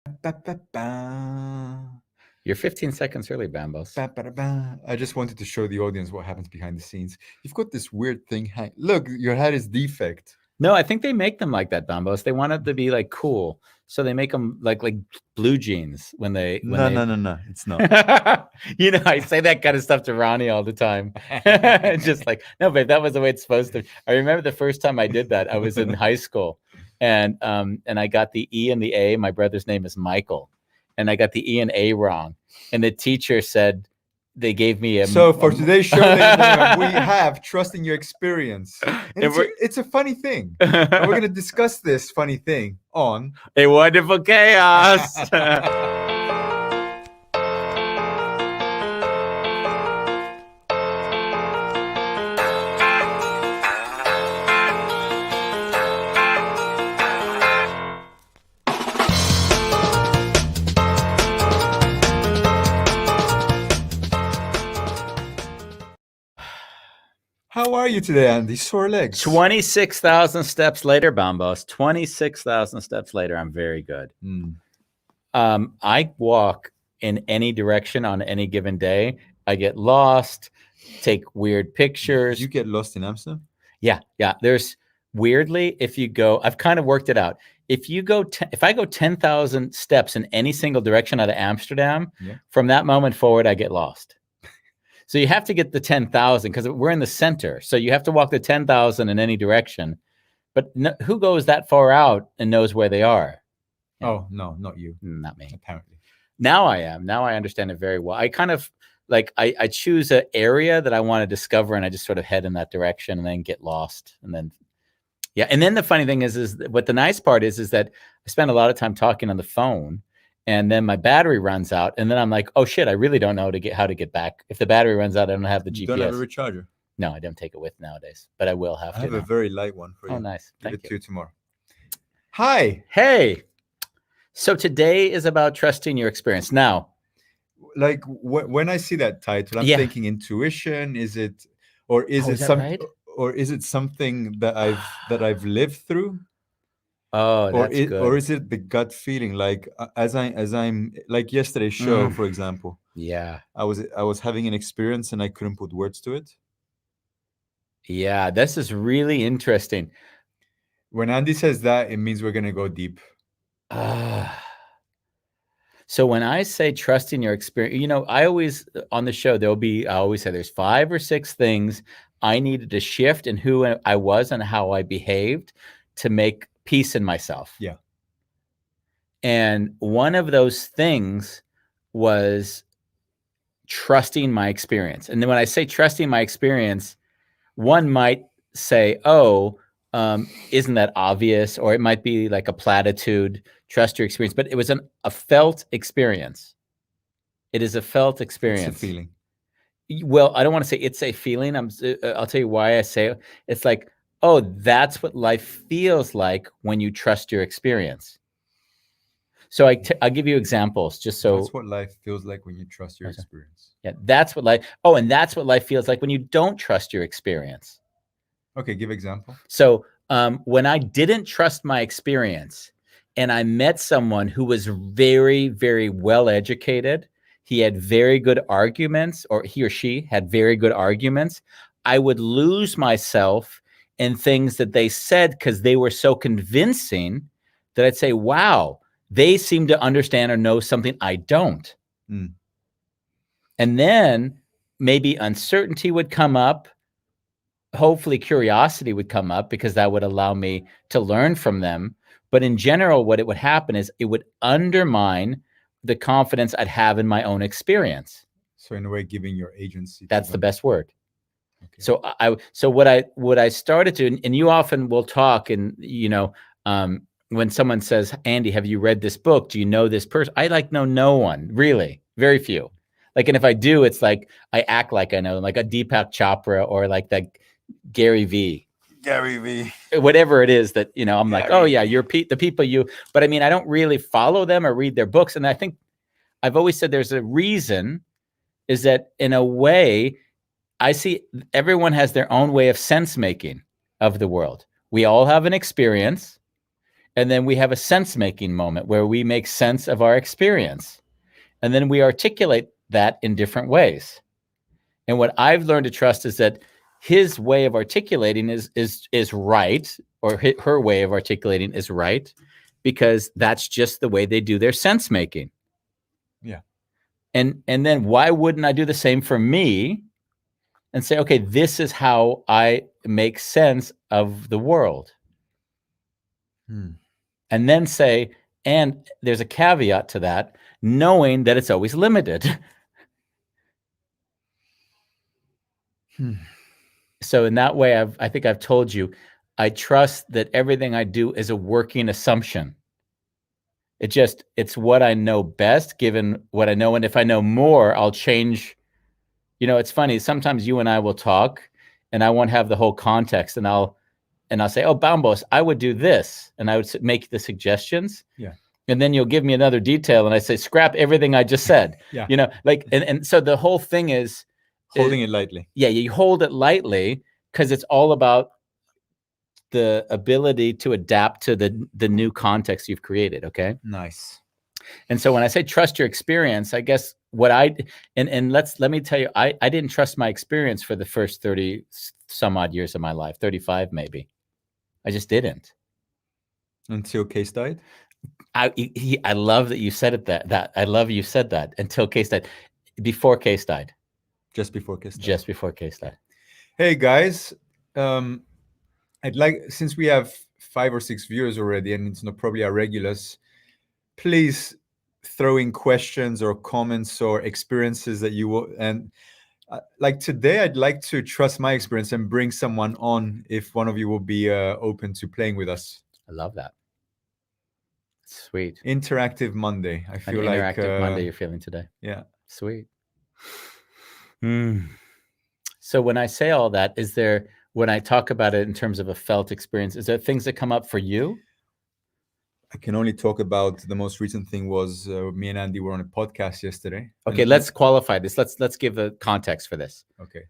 Ba-ba-ba. You're 15 seconds early, Bambos. Ba-ba-da-ba. I just wanted to show the audience what happens behind the scenes. You've got this weird thing. Look, your hat is defect. No, I think they make them like that, Bambos. They want it to be like cool, so they make them like blue jeans when they No, it's not. I say that kind of stuff to Ronnie all the time. Just like, no, but that was the way it's supposed to. I remember the first time I did that. I was in high school, and I got the E and the A. My brother's name is Michael, and I got the E and A wrong, and the teacher said they gave me a. So for today's show, ladies and gentlemen, we have trust in your experience. And it's a funny thing. And we're going to discuss this funny thing on A Wonderful Chaos. How are you today, Andy? Sore legs. 26,000 steps later, Bambos. 26,000 steps later, I'm very good. I walk in any direction on any given day. I get lost, take weird pictures. You get lost in Amsterdam? Yeah. There's weirdly, if you go, I've kind of worked it out. If I go 10,000 steps in any single direction out of Amsterdam, from that moment forward, I get lost. So you have to get the 10,000 because we're in the center. So you have to walk the 10,000 in any direction. But who goes that far out and knows where they are? Oh, no, not you. Not me. Apparently. Now I am. Now I understand it very well. I kind of like, I choose an area that I want to discover and I just sort of head in that direction and then get lost. And then, yeah. And then the funny thing is what the nice part is that I spend a lot of time talking on the phone. And then my battery runs out, and then I'm like, "Oh shit! I really don't know how to get back. If the battery runs out, I don't have the GPS." You don't have a recharger? No, I don't take it with nowadays, but I will have to. I have a very light one for you. Oh, nice! Give it to you tomorrow. Hi. Hey. So today is about trusting your experience. Now, like when I see that title, I'm thinking intuition. Is it something, or is it something that I've lived through? Oh, that's good. Or is it the gut feeling? Like as I'm like yesterday's show, for example. Yeah. I was having an experience and I couldn't put words to it. Yeah, this is really interesting. When Andy says that, it means we're gonna go deep. So when I say trusting your experience, I always on the show I always say there's 5 or 6 things I needed to shift in who I was and how I behaved to make peace in myself. Yeah. And one of those things was trusting my experience. And then when I say trusting my experience, one might say, "Oh, isn't that obvious?" Or it might be like a platitude, trust your experience. But it was a felt experience. It is a felt experience. It's a feeling. Well, I don't want to say it's a feeling. I'll tell you why I say it. It's like, oh, that's what life feels like when you trust your experience. So I'll give you examples just so. That's what life feels like when you trust your experience. Yeah, that's what life. Oh, and that's what life feels like when you don't trust your experience. Okay, give example. So when I didn't trust my experience and I met someone who was very, very well educated, he had very good arguments, or he or she had very good arguments, I would lose myself in things that they said because they were so convincing that I'd say, wow, they seem to understand or know something I don't. And then maybe uncertainty would come up. Hopefully curiosity would come up because that would allow me to learn from them. But in general, what it would happen is it would undermine the confidence I'd have in my own experience. So in a way, giving your agency. That's the best word. Okay. So what I started to, and you often will talk, and when someone says, "Andy, have you read this book? Do you know this person?" I know no one, really, very few. And if I do, it's like I act like I know them, like a Deepak Chopra or like that Gary V. Whatever it is that, I'm like, oh yeah, you're the people but I mean, I don't really follow them or read their books. And I think I've always said there's a reason is that in a way, I see everyone has their own way of sense making of the world. We all have an experience. And then we have a sense-making moment where we make sense of our experience. And then we articulate that in different ways. And what I've learned to trust is that his way of articulating is right, or her way of articulating is right, because that's just the way they do their sense-making. Yeah. And then why wouldn't I do the same for me and say, okay, this is how I make sense of the world? And then say, and there's a caveat to that, knowing that it's always limited. So in that way, I think I've told you, I trust that everything I do is a working assumption. It's what I know best, given what I know. And if I know more, I'll change. It's funny. Sometimes you and I will talk and I won't have the whole context, and I'll say, oh, Bambos, I would do this. And I would make the suggestions. Yeah. And then you'll give me another detail and I say, scrap everything I just said. Yeah. And so the whole thing is holding it lightly. Yeah. You hold it lightly because it's all about the ability to adapt to the new context you've created. Okay. Nice. And so when I say trust your experience, I guess let me tell you, I didn't trust my experience for the first 30 some odd years of my life, 35 maybe. I just didn't. Until Case died? I love that you said it. That I love you said that. Until Case died. Before Case died. Just before Case died. Just before Case died. Hey guys, I'd like, since we have 5 or 6 viewers already, and it's not probably our regulars, please throw in questions or comments or experiences that you will. And like today, I'd like to trust my experience and bring someone on if one of you will be open to playing with us. I love that. Sweet. Interactive Monday. I feel like interactive Monday you're feeling today. Yeah. Sweet. So when I say all that, when I talk about it in terms of a felt experience, is there things that come up for you? I can only talk about the most recent thing was me and Andy were on a podcast yesterday. Okay, let's qualify this. Let's give the context for this. Okay.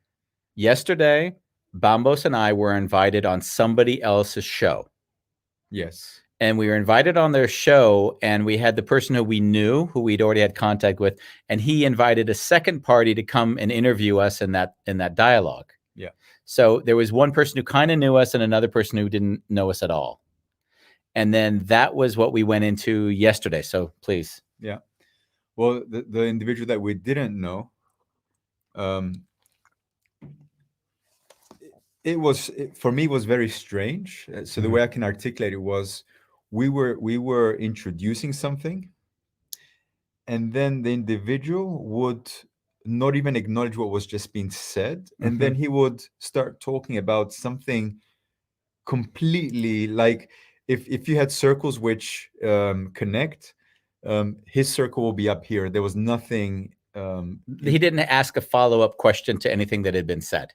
Yesterday, Bambos and I were invited on somebody else's show. Yes. And we were invited on their show, and we had the person who we knew, who we'd already had contact with, and he invited a second party to come and interview us in that dialogue. Yeah. So there was one person who kind of knew us and another person who didn't know us at all. And then that was what we went into yesterday. So please. Yeah. Well, the individual that we didn't know, for me, it was very strange. So the way I can articulate it was, we were introducing something, and then the individual would not even acknowledge what was just being said. And then he would start talking about something completely, like, if you had circles which connect, his circle will be up here. There was nothing. He didn't ask a follow-up question to anything that had been said.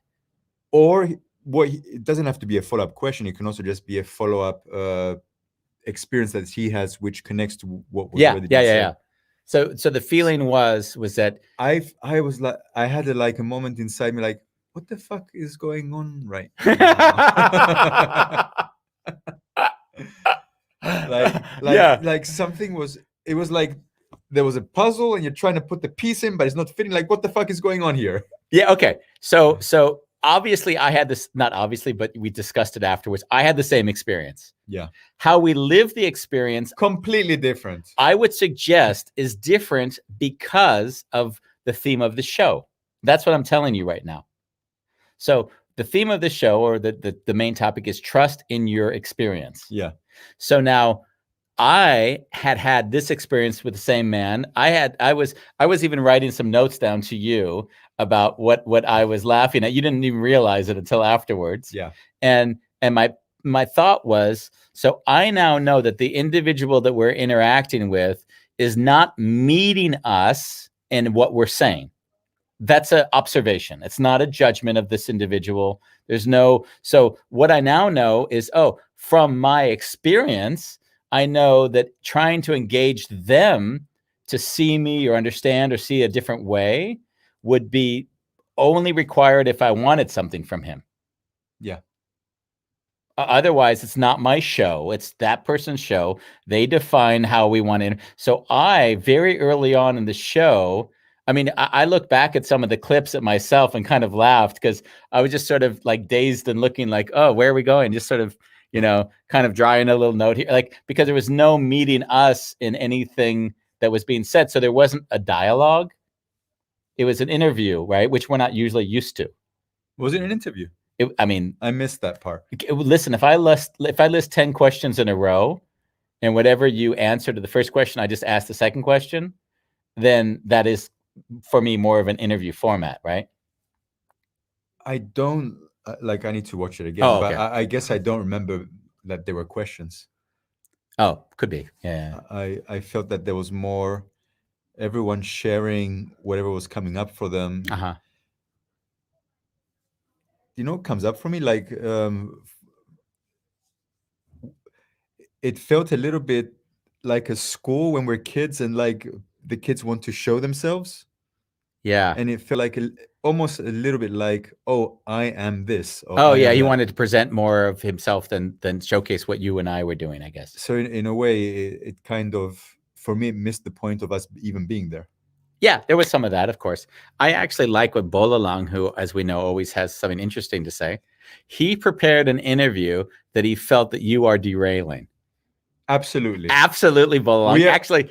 Or it doesn't have to be a follow-up question. It can also just be a follow-up experience that he has, which connects to what was already been said. So the feeling was that I was like, I had a moment inside me, like, what the fuck is going on right now? like something was, it was like there was a puzzle and you're trying to put the piece in, but it's not fitting. Like, what the fuck is going on here? Yeah. Okay. So obviously I had this, not obviously, but we discussed it afterwards. I had the same experience. Yeah. How we live the experience, completely different. I would suggest is different because of the theme of the show. That's what I'm telling you right now. So the theme of the show, or the main topic, is trust in your experience. Yeah. So now I had this experience with the same man. I was even writing some notes down to you about what I was laughing at. You didn't even realize it until afterwards. Yeah. And my thought was, so I now know that the individual that we're interacting with is not meeting us in what we're saying. That's an observation. It's not a judgment of this individual. So what I now know is, from my experience, I know that trying to engage them to see me or understand or see a different way would be only required if I wanted something from him. Yeah. Otherwise, it's not my show. It's that person's show. They define how we want to. So I, very early on in the show, I mean, I look back at some of the clips at myself and kind of laughed because I was just sort of like dazed and looking like, oh, where are we going? Just sort of, kind of drawing a little note here, like, because there was no meeting us in anything that was being said. So there wasn't a dialogue. It was an interview, right? Which we're not usually used to. Was it an interview? I mean, I missed that part. listen, if I list 10 questions in a row, and whatever you answer to the first question, I just ask the second question, then that is, for me, more of an interview format, right? I don't I need to watch it again, Oh, but okay. I guess I don't remember that there were questions. Oh, could be. Yeah. I felt that there was more everyone sharing whatever was coming up for them. Uh-huh. You know what comes up for me? It felt a little bit like a school when we're kids and like the kids want to show themselves. Yeah. And it felt like almost a little bit like, oh, I am this, or Oh, I yeah. am He that. wanted to present more of himself than showcase what you and I were doing, I guess. So in a way, it kind of, for me, it missed the point of us even being there. Yeah, there was some of that, of course. I actually like what Bolalang, who, as we know, always has something interesting to say. He prepared an interview that he felt that you are derailing. Absolutely. Absolutely, Bolalang. Actually,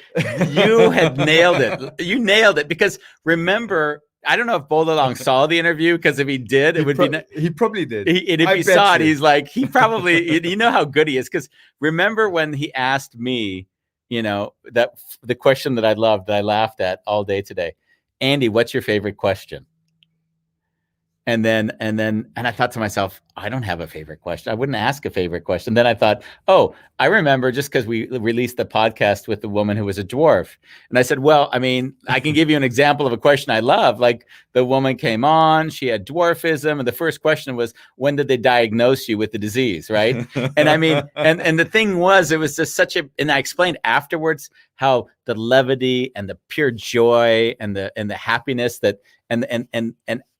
you had nailed it. You nailed it, because remember, I don't know if Bolalang saw the interview, because if he did, it would be. He probably did. And if he saw it, he's like, he probably, you know how good he is. Because remember when he asked me, that the question that I loved, that I laughed at all day today, Andy, what's your favorite question? And I thought to myself, I don't have a favorite question. I wouldn't ask a favorite question. Then I thought, oh, I remember, just because we released the podcast with the woman who was a dwarf. And I said, well, I mean, I can give you an example of a question I love. Like, the woman came on, she had dwarfism. And the first question was, when did they diagnose you with the disease? Right. And I mean, and the thing was, it was just and I explained afterwards how the levity and the pure joy and the happiness that, and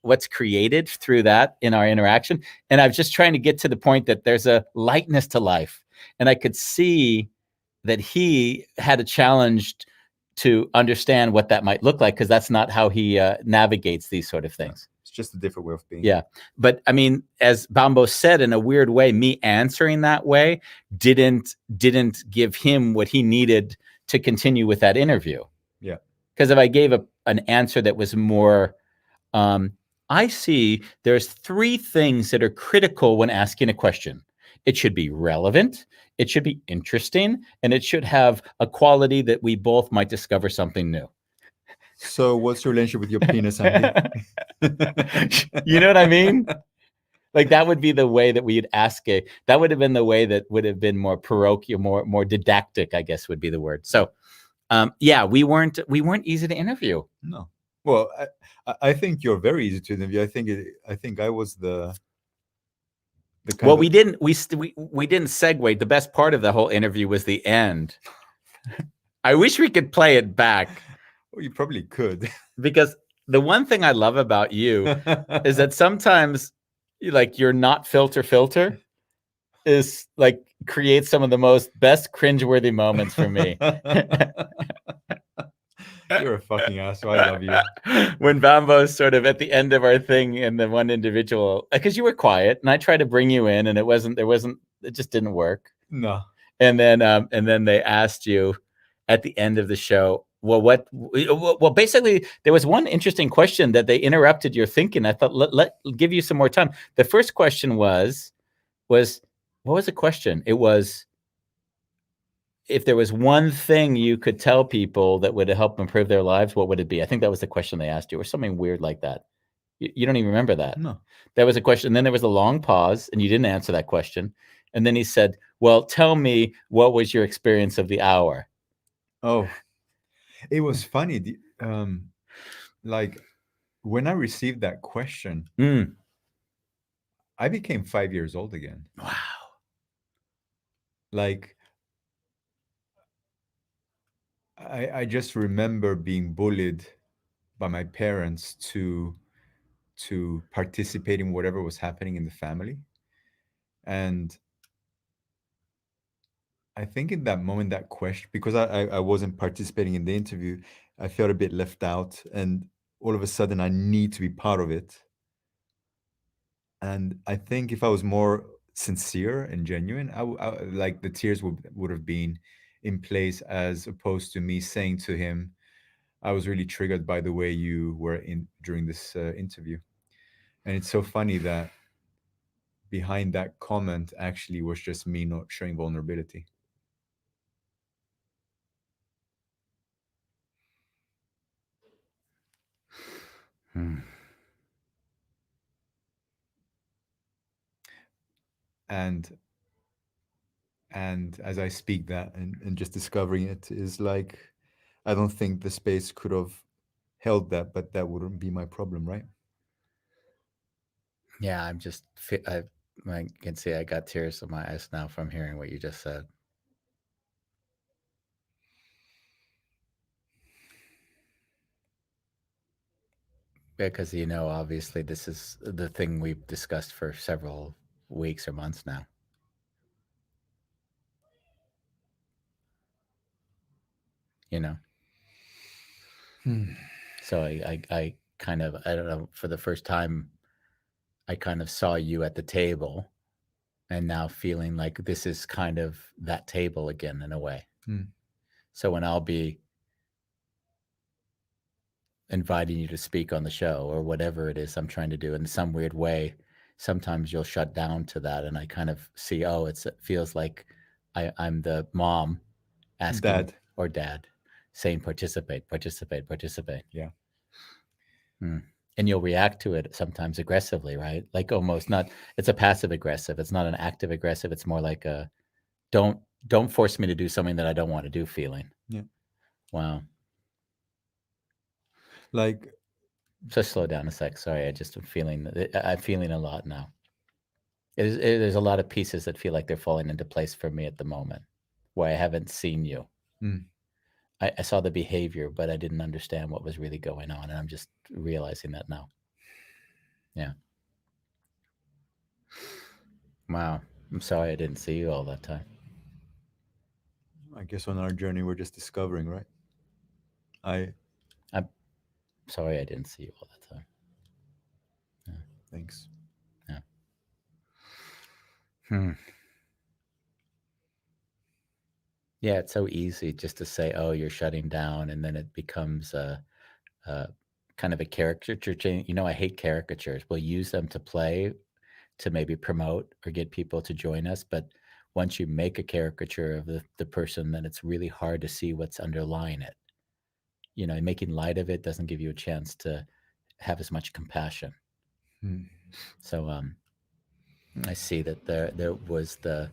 what's created through that in our interaction. And I was just trying to get to the point that there's a lightness to life. And I could see that he had a challenge to understand what that might look like, because that's not how he navigates these sort of things. It's just a different way of being. Yeah. But I mean, as Bambos said, in a weird way, me answering that way didn't give him what he needed to continue with that interview. Yeah. Because if I gave an answer that was more, I see there's 3 things that are critical when asking a question. It should be relevant, it should be interesting, and it should have a quality that we both might discover something new. So what's your relationship with your penis, Andy? You know what I mean? Like, that would be the way that we'd ask it. That would have been the way that would have been more parochial, more didactic, I guess would be the word. So, yeah, we weren't easy to interview. No. Well, I think you're very easy to interview. I think I was the well, we didn't segue. The best part of the whole interview was the end. I wish we could play it back. Well, you probably could. Because the one thing I love about you is that sometimes, like, your not filter is like creates some of the most best cringeworthy moments for me. You're a fucking asshole. I love you. When Bambos sort of at the end of our thing, and the one individual, because you were quiet and I tried to bring you in, and it just didn't work. No. And then they asked you at the end of the show, well, basically there was one interesting question that they interrupted your thinking. I thought, let give you some more time. The first question was what was the question? It was, if there was one thing you could tell people that would help improve their lives, what would it be? I think that was the question they asked you, or something weird like that. You don't even remember that? No. That was a question. And then there was a long pause, and you didn't answer that question. And then he said, well, tell me, what was your experience of the hour? Oh, it was funny. Like, when I received that question, I became 5 years old again. Wow. Like, I just remember being bullied by my parents to participate in whatever was happening in the family. And I think in that moment, that question, because I wasn't participating in the interview, I felt a bit left out, and all of a sudden I need to be part of it. And I think if I was more sincere and genuine, like the tears would have been in place, as opposed to me saying to him, "I was really triggered by the way you were in during this interview." And it's so funny that behind that comment actually was just me not showing vulnerability. Hmm. And as I speak that, and just discovering it is like, I don't think the space could have held that, but that wouldn't be my problem, right? Yeah, I can see I got tears in my eyes now from hearing what you just said. Because, obviously, this is the thing we've discussed for several weeks or months now. You know, Hmm. so I kind of, I don't know, for the first time, I kind of saw you at the table, and now feeling like this is kind of that table again in a way. Hmm. So when I'll be inviting you to speak on the show or whatever it is I'm trying to do in some weird way, sometimes you'll shut down to that, and I kind of see, oh, it feels like I'm the mom asking, Dad. or dad saying, participate, participate, participate. Yeah. Hmm. And you'll react to it sometimes aggressively, right? Like almost not, it's a passive aggressive. It's not an active aggressive. It's more like a don't don't force me to do something that I don't want to do feeling. Yeah. Wow. Like, Just slow down a sec. Sorry, I'm feeling a lot now. There's a lot of pieces that feel like they're falling into place for me at the moment, where I haven't seen you. hmm. I saw the behavior, but I didn't understand what was really going on, and I'm just realizing that now. Yeah. Wow. I'm sorry I didn't see you all that time. I guess on our journey we're just discovering, right? I I'm sorry I didn't see you all that time. Yeah. Thanks. Yeah. Hmm. Yeah, it's so easy just to say, "Oh, you're shutting down," and then it becomes a kind of a caricature change. I hate caricatures. We'll use them to play, to maybe promote or get people to join us, but once you make a caricature of the person, then it's really hard to see what's underlying it. Making light of it doesn't give you a chance to have as much compassion. Hmm. So I see that there was the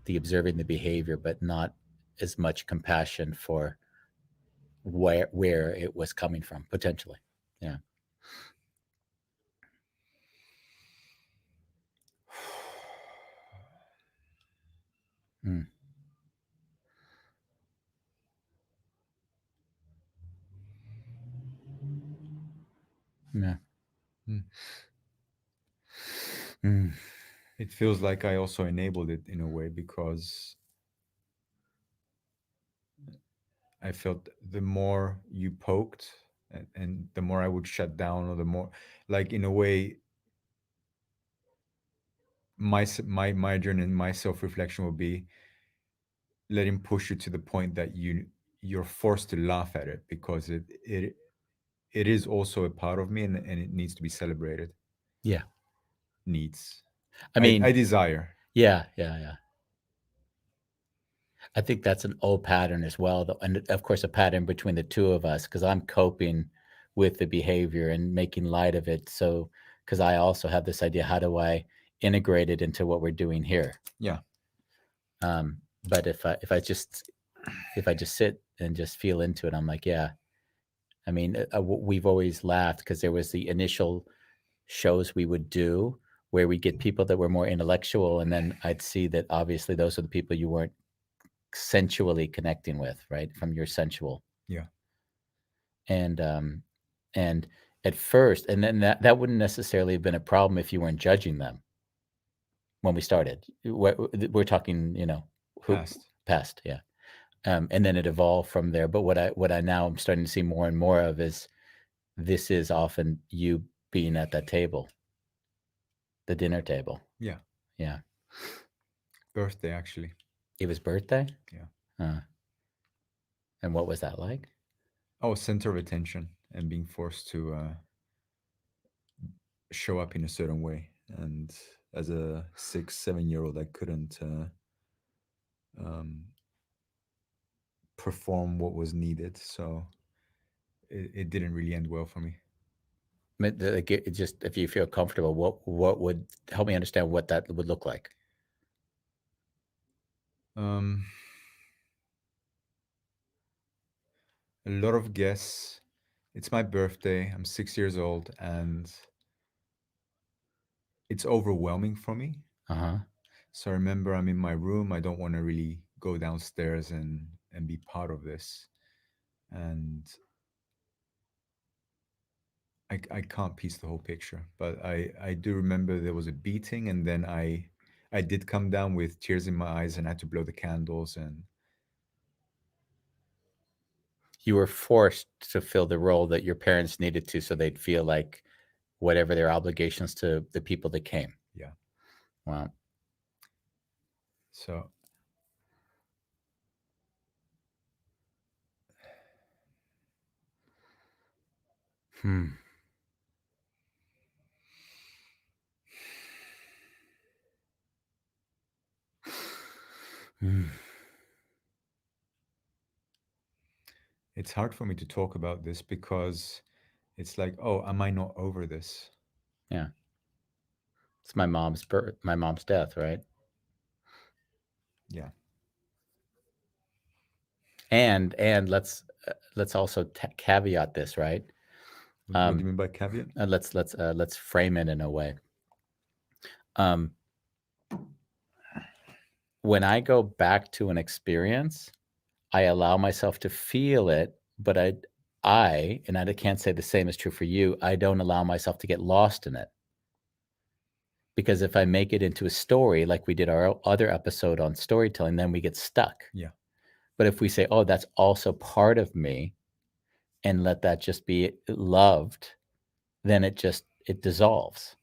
observing the behavior, but not as much compassion for where it was coming from potentially. Yeah. Mm. Yeah. Hmm. Mm. It feels like I also enabled it in a way, because I felt the more you poked, and the more I would shut down, or the more, like, in a way, my journey and my self-reflection will be, let him push you to the point that you're forced to laugh at it, because it is also a part of me, and it needs to be celebrated. Yeah. Needs. I I mean, desire. yeah, yeah, yeah. I think that's an old pattern as well, though, and of course, a pattern between the two of us, because I'm coping with the behavior and making light of it. So, because I also have this idea, how do I integrate it into what we're doing here? Yeah. But if I just sit and just feel into it, I'm like, yeah. I mean, we've always laughed because there was the initial shows we would do where we get people that were more intellectual, and then I'd see that obviously those are the people you weren't sensually connecting with, right? From your sensual. Yeah. And and at first, and then that wouldn't necessarily have been a problem if you weren't judging them when we started. We're talking, who Past. pest, yeah. And then it evolved from there. But what I now am starting to see more and more of is this is often you being at that table, the dinner table. Yeah. Yeah. Birthday, actually. It was birthday. Yeah. And what was that like? I was center of attention and being forced to show up in a certain way. And as a 6, 7 year old, I couldn't um, perform what was needed. So it didn't really end well for me. Like it just if you feel comfortable, what would help me understand what that would look like? Um, a lot of guests. It's my birthday. I'm 6 years old, and it's overwhelming for me. Uh-huh. So I remember I'm in my room. I don't want to really go downstairs and be part of this, and I can't piece the whole picture. But I do remember there was a beating, and then I did come down with tears in my eyes, and I had to blow the candles. And You were forced to fill the role that your parents needed to, so they'd feel like whatever their obligations to the people that came. yeah, Wow. so Hmm. Hmm. it's hard for me to talk about this because it's like, oh, am I not over this? Yeah. It's my mom's death, right? Yeah. And let's also caveat this, right? What do you mean by caveat? Let's frame it in a way. Um, when I go back to an experience, I allow myself to feel it, but and I can't say the same is true for you. I don't allow myself to get lost in it. Because if I make it into a story, like we did our other episode on storytelling, then we get stuck. Yeah. But if we say, oh, that's also part of me, and let that just be loved, then it dissolves.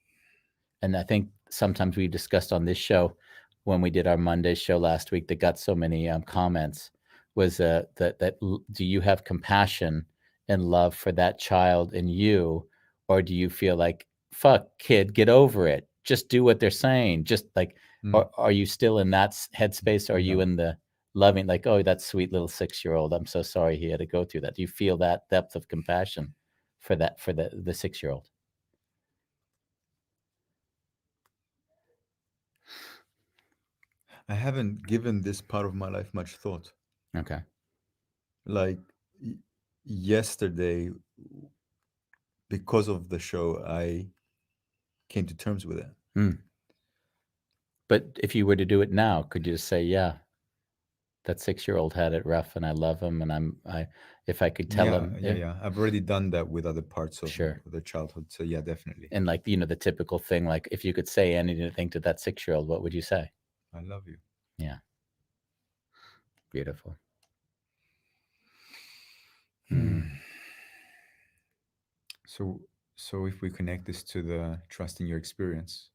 And I think sometimes we discussed on this show when we did our Monday show last week that got so many comments was do you have compassion and love for that child in you, or do you feel like fuck kid, get over it, just do what they're saying, just like, or are you still in that headspace? Or are you No. in the loving, like, oh, that sweet little 6-year-old, I'm so sorry he had to go through that? Do you feel that depth of compassion for that, for the 6-year-old? I haven't given this part of my life much thought. Okay. Like yesterday, because of the show, I came to terms with it. But if you were to do it now, could you just say, yeah, that 6-year-old had it rough and I love him, and if I could tell him, Yeah. I've already done that with other parts of sure. their childhood. So yeah, definitely. And like, the typical thing, like if you could say anything to that 6-year-old, what would you say? I love you. Yeah. Beautiful. So if we connect this to the trust in your experience.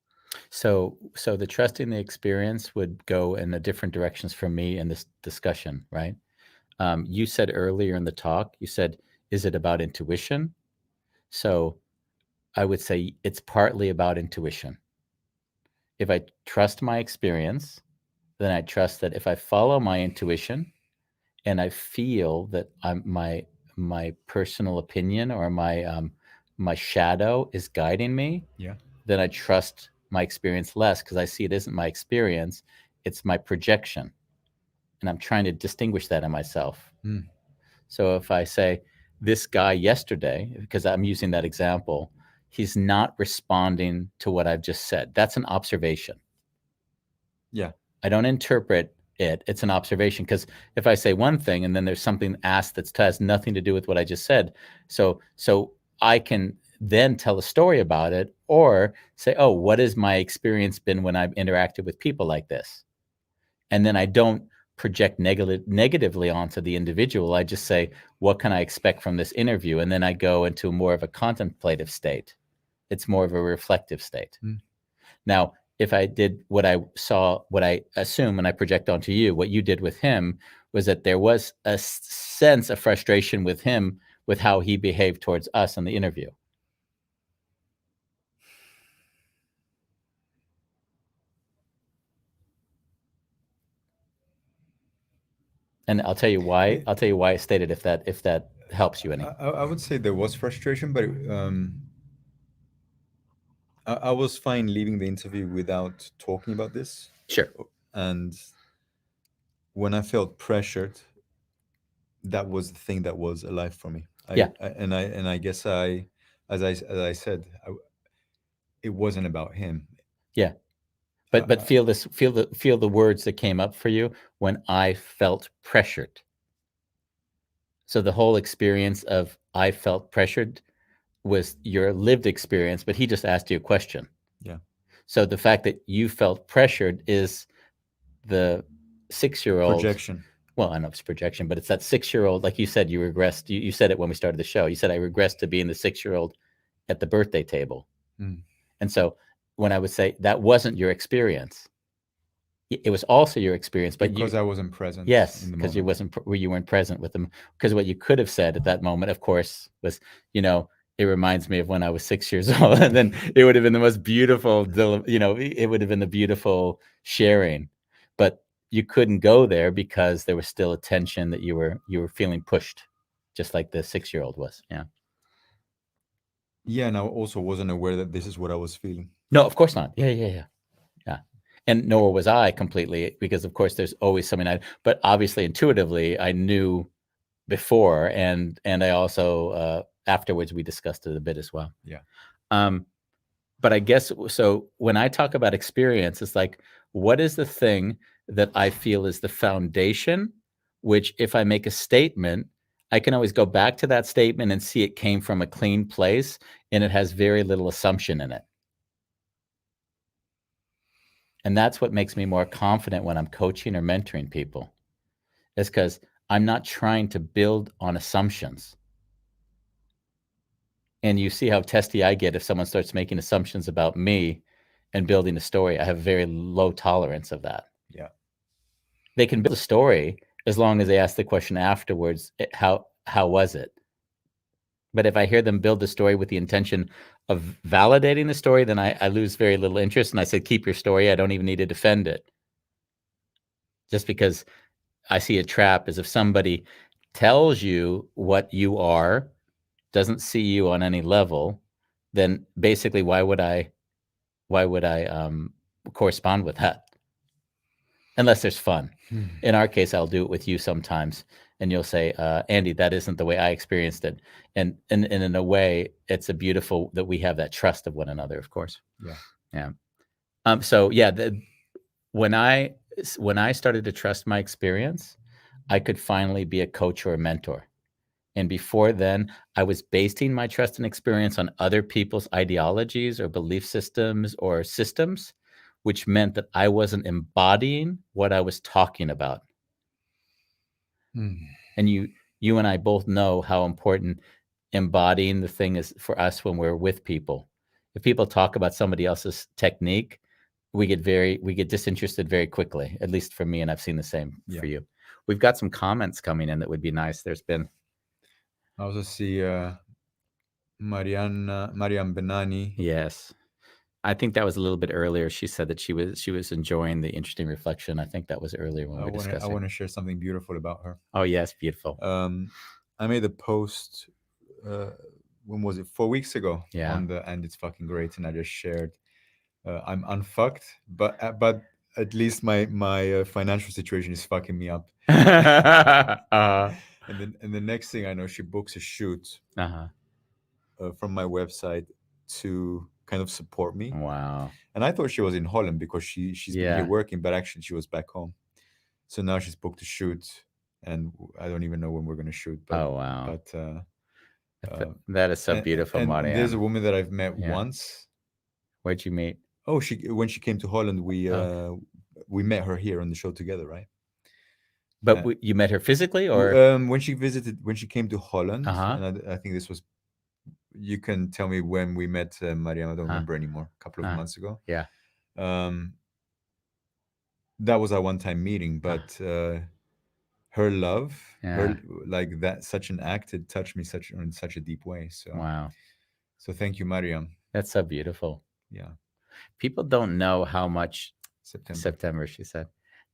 So the trust in the experience would go in a different directions for me in this discussion, right? You said earlier in the talk, you said, is it about intuition? So I would say it's partly about intuition. If I trust my experience, then I trust that if I follow my intuition and I feel that my personal opinion or my shadow is guiding me, Yeah. then I trust my experience less because I see it isn't my experience, it's my projection. And I'm trying to distinguish that in myself. So if I say, this guy yesterday, because I'm using that example, he's not responding to what I've just said. That's an observation. Yeah. I don't interpret it. It's an observation, because if I say one thing and then there's something asked that has nothing to do with what I just said, so I can then tell a story about it, or say, oh, what has my experience been when I've interacted with people like this? And then I don't project negatively onto the individual. I just say, what can I expect from this interview? And then I go into more of a contemplative state. It's more of a reflective state. Mm. Now, if I did what I saw, what I assume, and I project onto you, what you did with him was that there was a sense of frustration with him with how he behaved towards us in the interview. And I'll tell you why. I'll tell you why I stated if that helps you any. I would say there was frustration, but I was fine leaving the interview without talking about this. Sure. And when I felt pressured, that was the thing that was alive for me. Yeah. I guess as I said, it wasn't about him. Yeah. But feel the words that came up for you when I felt pressured. So the whole experience of I felt pressured was your lived experience, but he just asked you a question. Yeah. So the fact that you felt pressured is the 6-year-old projection. Well, I know it's projection, but it's that 6-year-old, like you said, you regressed. You said it when we started the show. You said I regressed to being the 6-year-old at the birthday table. Mm. And so when I would say that wasn't your experience, it was also your experience, but because I wasn't present. Yes, because you weren't present with them. Because what you could have said at that moment, of course, was, it reminds me of when I was 6 years old, and then it would have been the most beautiful, it would have been the beautiful sharing, but you couldn't go there because there was still a tension that you were feeling pushed, just like the 6-year-old was. Yeah. Yeah, and I also wasn't aware that this is what I was feeling. No, of course not. Yeah. And nor was I completely, because of course there's always something but obviously intuitively I knew before, and I also afterwards we discussed it a bit as well. Yeah. But I guess so when I talk about experience, it's like, what is the thing that I feel is the foundation, which if I make a statement, I can always go back to that statement and see it came from a clean place and it has very little assumption in it. And that's what makes me more confident when I'm coaching or mentoring people, is because I'm not trying to build on assumptions. And you see how testy I get if someone starts making assumptions about me and building a story. I have very low tolerance of that. Yeah. They can build a story as long as they ask the question afterwards, how was it? But if I hear them build the story with the intention of validating the story, then I lose very little interest. And I said, keep your story. I don't even need to defend it. Just because I see a trap is if somebody tells you what you are, doesn't see you on any level, then basically why would I correspond with that? Unless there's fun. In our case, I'll do it with you sometimes, and you'll say, Andy, that isn't the way I experienced it. And in a way, it's a beautiful that we have that trust of one another, of course. Yeah. So when I started to trust my experience, I could finally be a coach or a mentor. And before then, I was basing my trust and experience on other people's ideologies or belief systems, which meant that I wasn't embodying what I was talking about. And you and I both know how important embodying the thing is for us when we're with people. If people talk about somebody else's technique, we get disinterested very quickly, at least for me, and I've seen the same for you. We've got some comments coming in that would be nice. There's been... I also see Mariam Benani. Yes. I think that was a little bit earlier. She said that she was enjoying the interesting reflection. I think that was earlier when we were discussing. I want to share something beautiful about her. Oh, yes, beautiful. I made a post, when was it? 4 weeks ago. Yeah. And it's fucking great. And I just shared, I'm unfucked, but at least my financial situation is fucking me up. And the next thing I know, she books a shoot from my website to kind of support me. Wow. And I thought she was in Holland because she's been here working, but actually she was back home. So now she's booked a shoot, and I don't even know when we're going to shoot. But, oh, wow. But that is so beautiful, Mariam. There's a woman that I've met once. Where'd you meet? Oh, when she came to Holland, we met her here on the show together, right? But you met her physically, or When she came to Holland, uh-huh, and I think this was, you can tell me when we met, Mariam. I don't huh, remember anymore. A couple of huh, months ago. yeah, Um, that was our one-time meeting, huh, but her love, her yeah. like that, such an act, it touched me such in such a deep way. So, Wow, so thank you, Mariam. that's so beautiful. Yeah, People don't know how much September. September, she said.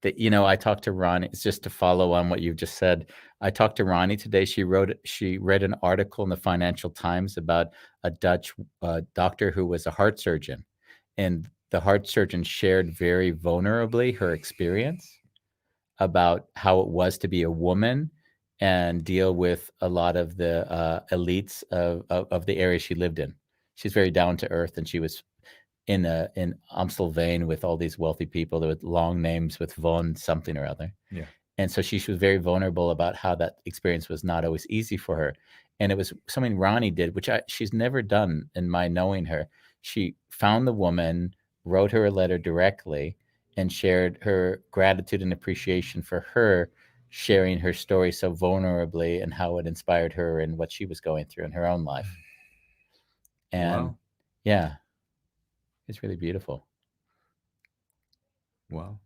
That, I talked to Ronnie. It's just to follow on what you've just said. I talked to Ronnie today. She read an article in the Financial Times about a Dutch doctor who was a heart surgeon, and the heart surgeon shared very vulnerably her experience about how it was to be a woman and deal with a lot of the elites of the area she lived in. She's very down to earth, and she was in Amstelveen with all these wealthy people with long names with von something or other. Yeah. And so she was very vulnerable about how that experience was not always easy for her. And it was something Ronnie did, which she's never done in my knowing her. She found the woman, wrote her a letter directly, and shared her gratitude and appreciation for her sharing her story so vulnerably and how it inspired her and what she was going through in her own life. And Wow. yeah, it's really beautiful. Wow.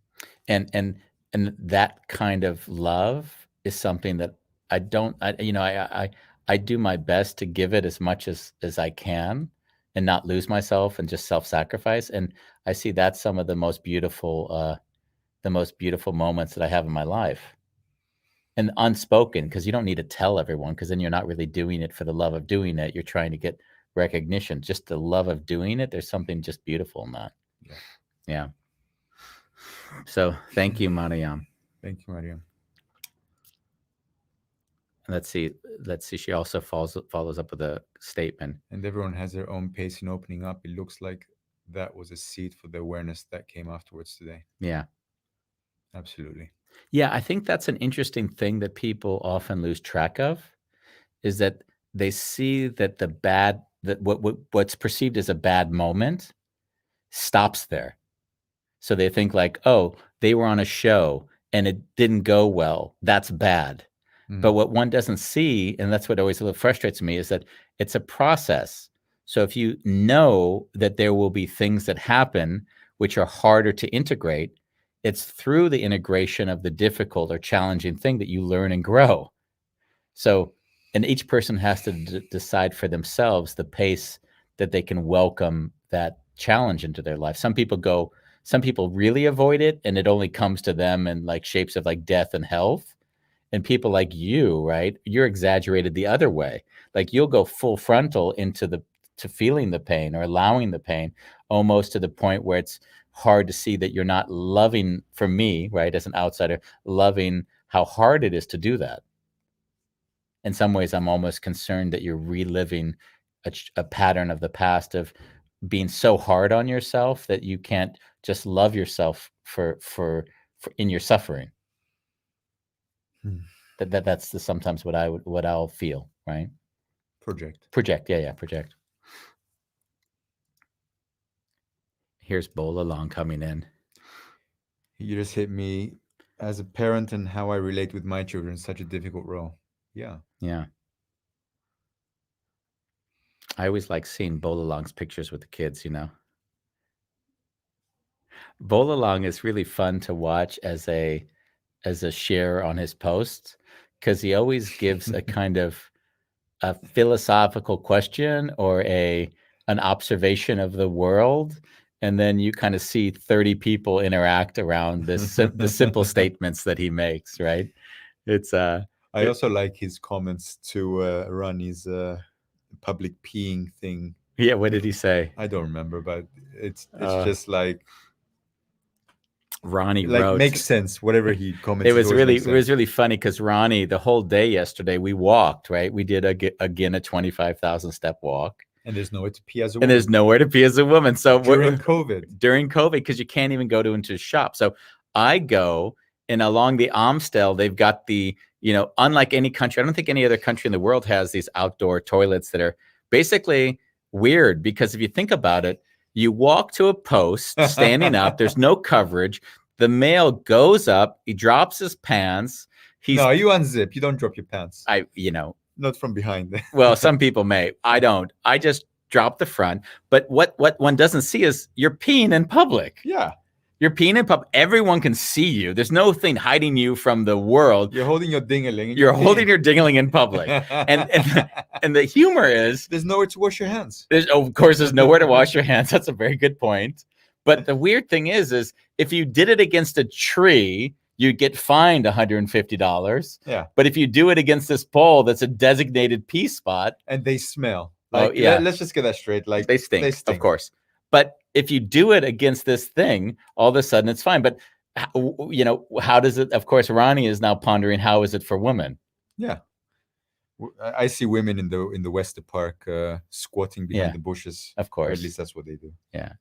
And that kind of love is something that I don't I do my best to give it as much as I can and not lose myself and just self-sacrifice. And I see that's some of the most beautiful moments that I have in my life. And unspoken, because you don't need to tell everyone, because then you're not really doing it for the love of doing it. You're trying to get recognition. Just the love of doing it, there's something just beautiful in that. Yeah. Yeah. So thank you, Mariam. Thank you, Mariam. Let's see. She also follows up with a statement. And everyone has their own pace in opening up. It looks like that was a seed for the awareness that came afterwards today. Yeah. Absolutely. Yeah, I think that's an interesting thing that people often lose track of, is that they see that what's perceived as a bad moment stops there. So they think like, oh, they were on a show and it didn't go well. That's bad. But what one doesn't see, and that's what always a little frustrates me, is that it's a process. So if you know that there will be things that happen which are harder to integrate, it's through the integration of the difficult or challenging thing that you learn and grow. So, and each person has to decide for themselves the pace that they can welcome that challenge into their life. Some people really avoid it, and it only comes to them in like shapes of like death and health. And people like you, right? You're exaggerated the other way. Like you'll go full frontal to feeling the pain or allowing the pain, almost to the point where it's hard to see that you're not loving, for me, right, as an outsider, loving how hard it is to do that. In some ways, I'm almost concerned that you're reliving a pattern of the past of being so hard on yourself that you can't just love yourself for in your suffering. That's sometimes what I'll feel, right? Project, yeah, project. Here's Bolalong coming in. You just hit me as a parent and how I relate with my children. Such a difficult role. Yeah. Yeah. I always like seeing Bolalong's pictures with the kids, Bolalong is really fun to watch as a share on his posts, because he always gives a kind of a philosophical question or an observation of the world, and then you kind of see 30 people interact around the simple statements that he makes, right? It's I also like his comments to Ronnie's public peeing thing. Yeah, what did he say? I don't remember, but it's just like Ronnie like wrote, makes sense. Whatever he comments, it was really funny, because Ronnie, the whole day yesterday, we walked, right? We did again a 25,000 step walk. And there's nowhere to pee as a woman. And there's nowhere to pee as a woman. So during COVID, because you can't even go into a shop. So I go, and along the Amstel, they've got the, unlike any country, I don't think any other country in the world has these outdoor toilets that are basically weird, because if you think about it, you walk to a post standing up, there's no coverage. The male goes up, he drops his pants, He's No, you unzip. You don't drop your pants. Not from behind. Well, some people may. I don't. I just drop the front. But what one doesn't see is you're peeing in public. Yeah. You're peeing in public. Everyone can see you. There's no thing hiding you from the world. You're holding your dingaling. And You're holding your dingaling in public. And the humor is there's nowhere to wash your hands. Of course, there's nowhere to wash your hands. That's a very good point. But the weird thing is if you did it against a tree, you'd get fined $150. Yeah. But if you do it against this pole that's a designated pee spot. And they smell. Yeah. Let's just get that straight. Like they stink, of course. But if you do it against this thing, all of a sudden it's fine. But, how does it? Of course, Ronnie is now pondering, how is it for women? Yeah. I see women in the Wester Park squatting behind the bushes. Of course. Or at least that's what they do. Yeah.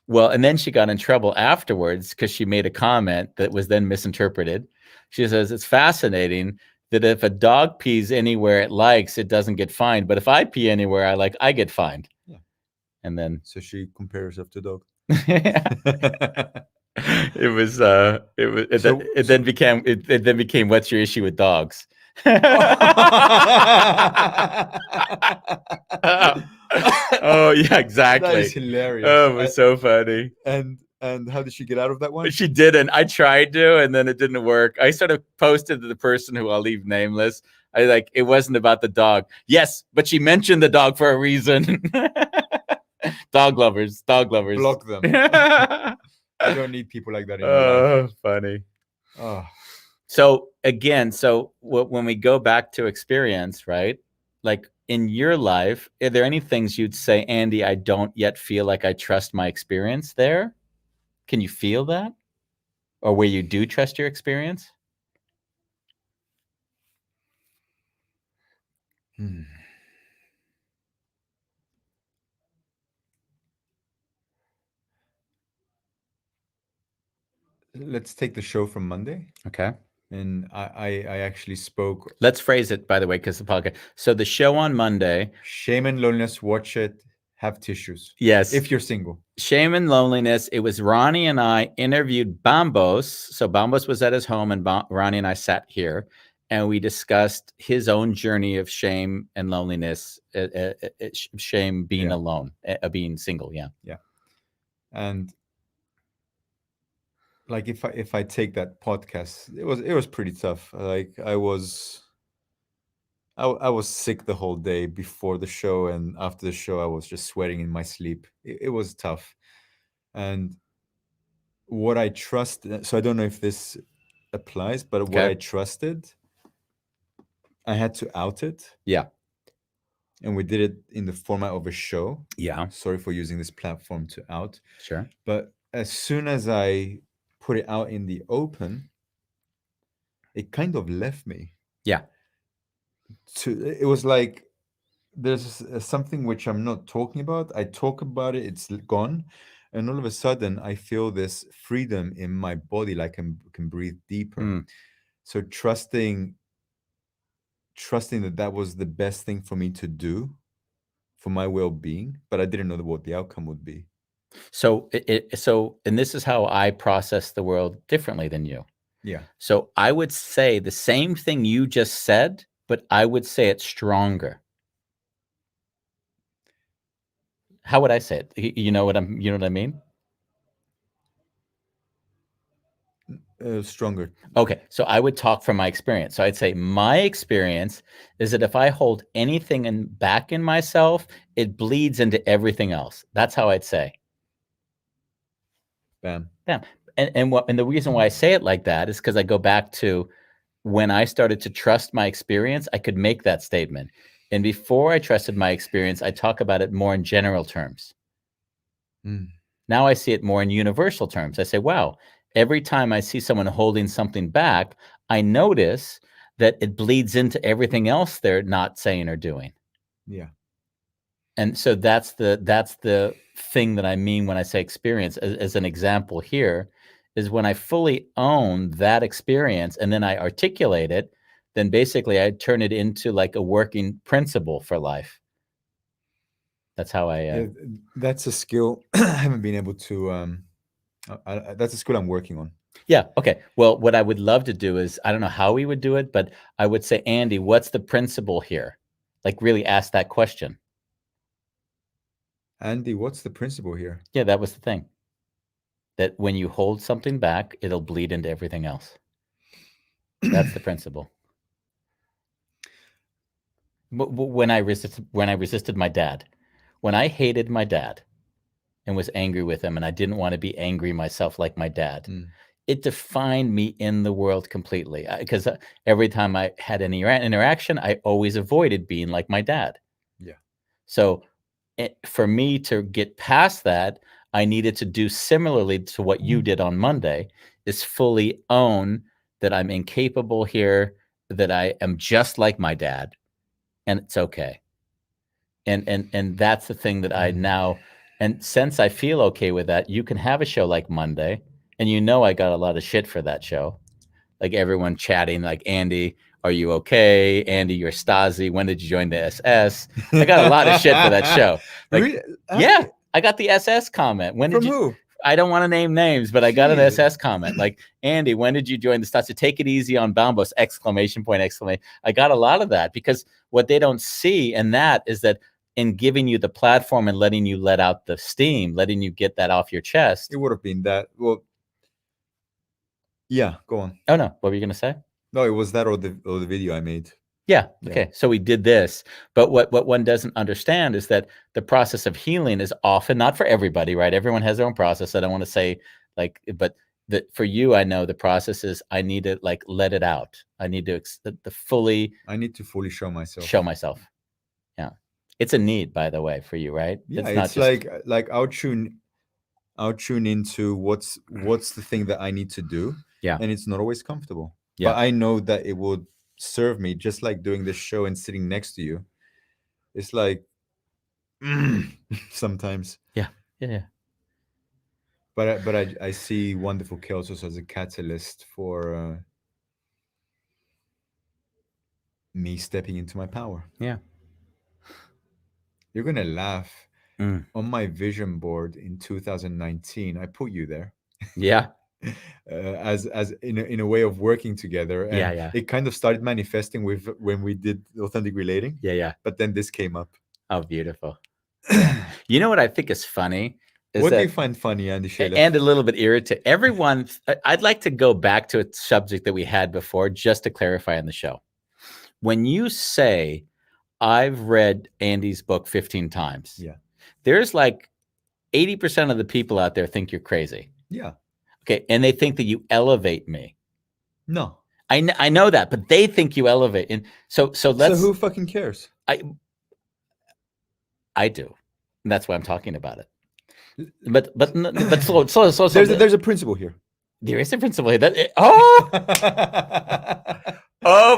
Well, and then she got in trouble afterwards because she made a comment that was then misinterpreted. She says, it's fascinating that if a dog pees anywhere it likes, it doesn't get fined. But if I pee anywhere I like, I get fined. Yeah. And then. So she compares herself to dog. It then became, what's your issue with dogs? Oh yeah, exactly. That is hilarious. Oh, it was so funny. And how did she get out of that one? She didn't. I tried to, and then it didn't work. I sort of posted to the person who I'll leave nameless. It wasn't about the dog. Yes, but she mentioned the dog for a reason. Dog lovers. Block them. I don't need people like that in my life. Funny. Oh. So again, when we go back to experience, right? Like in your life, are there any things you'd say, Andy, I don't yet feel like I trust my experience there? Can you feel that? Or where you do trust your experience? Let's take the show from Monday. Okay. And I actually spoke. Let's phrase it, by the way, because the podcast. So the show on Monday. Shame and loneliness. Watch it. Have tissues. Yes. If you're single. Shame and loneliness. It was Ronnie and I interviewed Bambos. So Bambos was at his home and Ronnie and I sat here and we discussed his own journey of shame and loneliness, shame being alone, being single. Yeah. Yeah. And like if I take that podcast, it was pretty tough. Like I was sick the whole day before the show, and after the show I was just sweating in my sleep. It was tough. And what I trusted, so I don't know if this applies, but what I trusted, I had to out it. Yeah. And we did it in the format of a show. Yeah. Sorry for using this platform to out. Sure. But as soon as I put it out in the open, it kind of left me. Yeah. It was like there's something which I'm not talking about. I talk about it, it's gone. And all of a sudden, I feel this freedom in my body, like I can breathe deeper. So trusting that was the best thing for me to do for my well-being, but I didn't know what the outcome would be. So and this is how I process the world differently than you. Yeah. So I would say the same thing you just said, but I would say it stronger. How would I say it? You know what I mean? Stronger. Okay, so I would talk from my experience. So I'd say my experience is that if I hold anything back in myself, it bleeds into everything else. That's how I'd say. Bam. Bam. And the reason why I say it like that is because I go back to when I started to trust my experience, I could make that statement. And before I trusted my experience, I talk about it more in general terms. Now I see it more in universal terms. I say, wow, every time I see someone holding something back, I notice that it bleeds into everything else they're not saying or doing. Yeah. And so that's the thing that I mean when I say experience. As an example here is when I fully own that experience and then I articulate it, then basically I turn it into like a working principle for life. That's how I... that's a skill I haven't been able to That's a skill I'm working on. Yeah. Okay. Well, what I would love to do is, I don't know how we would do it, but I would say, Andy, what's the principle here? Like, really ask that question. Andy, what's the principle here? Yeah, that was the thing. That when you hold something back, it'll bleed into everything else. That's the principle. When I resisted my dad, when I hated my dad and was angry with him, and I didn't want to be angry myself like my dad, it defined me in the world completely. Because every time I had any interaction, I always avoided being like my dad. Yeah. So for me to get past that, I needed to do similarly to what you did on Monday, is fully own that I'm incapable here, that I am just like my dad, and it's okay. And that's the thing that I now, and since I feel okay with that, you can have a show like Monday, and I got a lot of shit for that show. Like everyone chatting, like, Andy, are you okay? Andy, you're Stasi. When did you join the SS? I got a lot of shit for that show. Like, really? yeah, I got the SS comment. When did From you? Who? I don't want to name names, but I got an Jesus. SS comment. Like, Andy, when did you join the Stasi? Take it easy on Bambos! ! Exclamation. I got a lot of that, because what they don't see in that is that in giving you the platform and letting you let out the steam, letting you get that off your chest. It would have been that. Well, yeah, go on. Oh, no. What were you going to say? No, it was that or the video I made. Yeah. Okay. So we did this, but what one doesn't understand is that the process of healing is often not for everybody, right? Everyone has their own process. I don't want to say but for you, I know the process is I need to like let it out. I need to I need to fully show myself. Show myself. Yeah. It's a need, by the way, for you, right? Yeah, it's not just like I'll tune into what's the thing that I need to do. Yeah. And it's not always comfortable. Yeah. But I know that it would serve me, just like doing this show and sitting next to you. It's like sometimes. Yeah. Yeah. But I see Wonderful Chaos also as a catalyst for me stepping into my power. Yeah. You're gonna laugh. Mm. On my vision board in 2019, I put you there. Yeah. As in a way of working together, and Yeah. it kind of started manifesting with when we did authentic relating. Yeah. But then this came up. Oh, beautiful. You know what I think is funny? What do you find funny, Andy Shalef? And a little bit irritating. Everyone, I'd like to go back to a subject that we had before, just to clarify on the show. When you say, I've read Andy's book 15 times, yeah, there's like 80% of the people out there think you're crazy. Yeah. Okay. And they think that you elevate me. No. I know that, but they think you elevate. And so who fucking cares? I do. And that's why I'm talking about it. But slow. There's a principle here. There is a principle here. Oh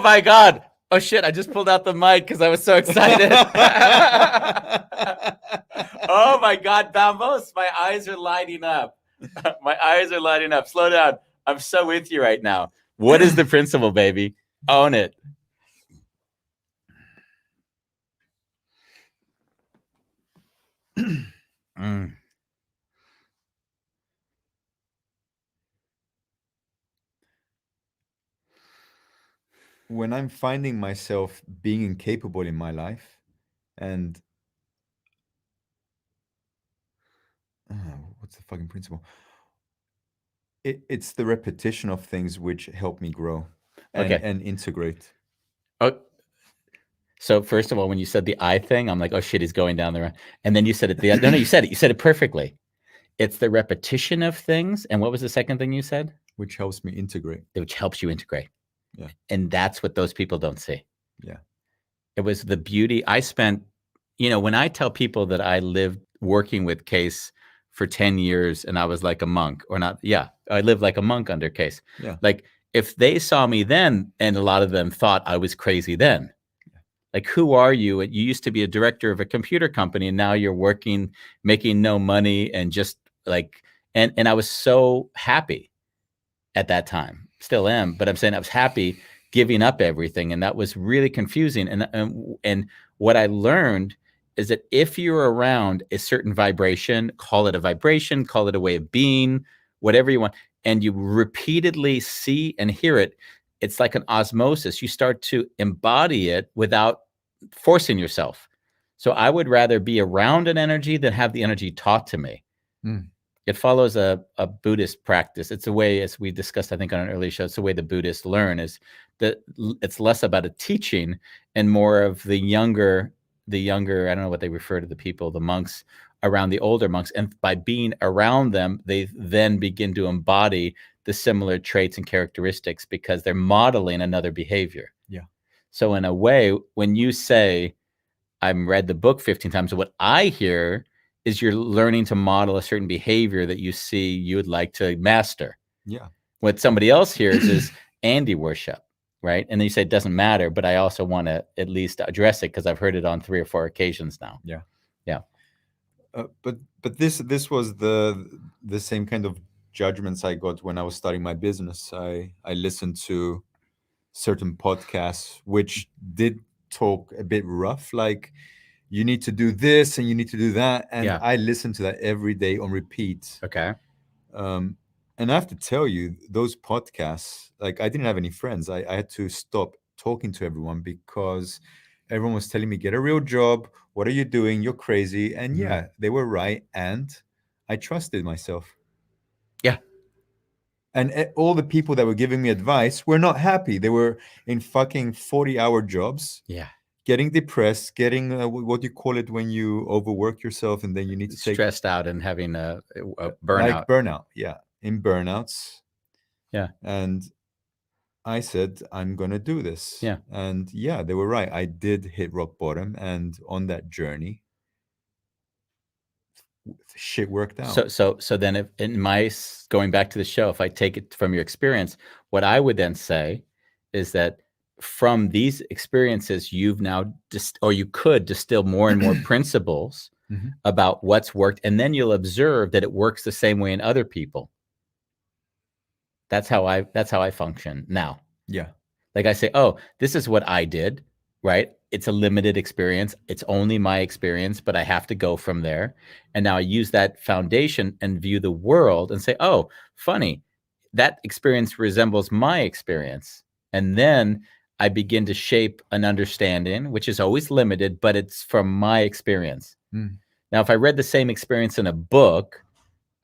my God. Oh shit, I just pulled out the mic because I was so excited. Oh my God, Bambos, my eyes are lighting up. My eyes are lighting up. Slow down. I'm so with you right now. What is the principle, baby? Own it. When I'm finding myself being incapable in my life, and what's the fucking principle? It's the repetition of things which help me grow and integrate. Oh, so first of all, when you said the I thing, I'm like, oh shit, he's going down the road. And then you said it. No, you said it. You said it perfectly. It's the repetition of things. And what was the second thing you said? Which helps me integrate. Which helps you integrate. Yeah. And that's what those people don't see. Yeah. It was the beauty. I spent, when I tell people that I lived working with Case for 10 years and I was like a monk, or not. Yeah. I lived like a monk under Case. Yeah. Like if they saw me then, and a lot of them thought I was crazy then. Like, who are you? You used to be a director of a computer company, and now you're working, making no money, and just like, and I was so happy at that time, still am, but I'm saying I was happy giving up everything, and that was really confusing. And what I learned is that if you're around a certain vibration, call it a vibration, call it a way of being, whatever you want, and you repeatedly see and hear it, it's like an osmosis. You start to embody it without forcing yourself. So I would rather be around an energy than have the energy taught to me. Mm. It follows a Buddhist practice. It's a way, as we discussed, I think, on an early show, it's the way the Buddhists learn, is that it's less about a teaching and more of the younger, I don't know what they refer to the people, the monks around the older monks. And by being around them, they then begin to embody the similar traits and characteristics because they're modeling another behavior. Yeah. So in a way, when you say, I've read the book 15 times, what I hear is you're learning to model a certain behavior that you see you would like to master. Yeah. What somebody else hears is Andy worship, right? And then you say it doesn't matter, but I also want to at least address it because I've heard it on 3 or 4 occasions now. Yeah. Yeah. But this was the same kind of judgments I got when I was starting my business. I listened to certain podcasts which did talk a bit rough, like you need to do this and you need to do that, and Yeah. I listened to that every day on repeat. Okay. And I have to tell you, those podcasts, like I didn't have any friends. I had to stop talking to everyone because everyone was telling me, get a real job. What are you doing? You're crazy. And yeah, they were right. And I trusted myself. Yeah. And all the people that were giving me advice were not happy. They were in fucking 40-hour jobs. Yeah. Getting depressed, getting what do you call it when you overwork yourself and then you need to take stressed out and having a burnout. Like burnout, yeah, in burnouts. Yeah. And I said, I'm gonna do this. Yeah. And yeah, they were right. I did hit rock bottom, and on that journey, shit worked out. So then, if in my going back to the show, if I take it from your experience, what I would then say is that from these experiences, you've now or you could distill more and more principles about what's worked, and then you'll observe that it works the same way in other people. That's how I function now. Yeah. Like I say, oh, this is what I did, right? It's a limited experience. It's only my experience, but I have to go from there. And now I use that foundation and view the world and say, oh, funny, that experience resembles my experience. And then I begin to shape an understanding, which is always limited, but it's from my experience. Now, if I read the same experience in a book,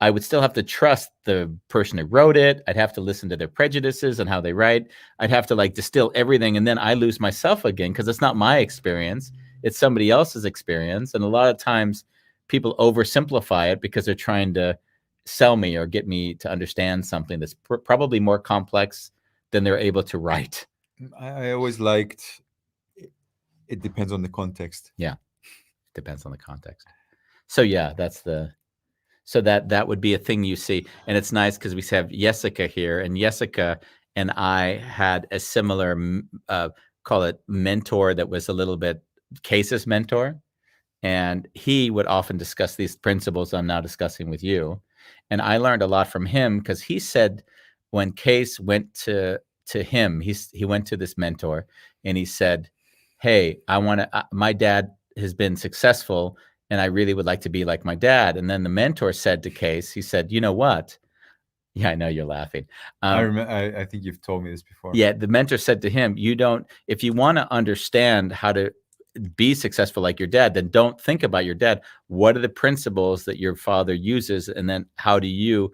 I would still have to trust the person who wrote it. I'd have to listen to their prejudices and how they write. I'd have to distill everything. And then I lose myself again because it's not my experience. It's somebody else's experience. And a lot of times people oversimplify it because they're trying to sell me or get me to understand something that's probably more complex than they're able to write. I always liked, it depends on the context. Yeah. Depends on the context. So yeah, so that would be a thing you see. And it's nice because we have Jessica here, and Jessica and I had a similar, call it mentor that was a little bit Case's mentor. And he would often discuss these principles I'm now discussing with you. And I learned a lot from him because he said when Case went to him, he went to this mentor and he said, hey, my dad has been successful and I really would like to be like my dad. And then the mentor said to Case, he said, you know what? Yeah, I know you're laughing. I remember. I think you've told me this before. Yeah, the mentor said to him, if you want to understand how to be successful like your dad, then don't think about your dad. What are the principles that your father uses? And then how do you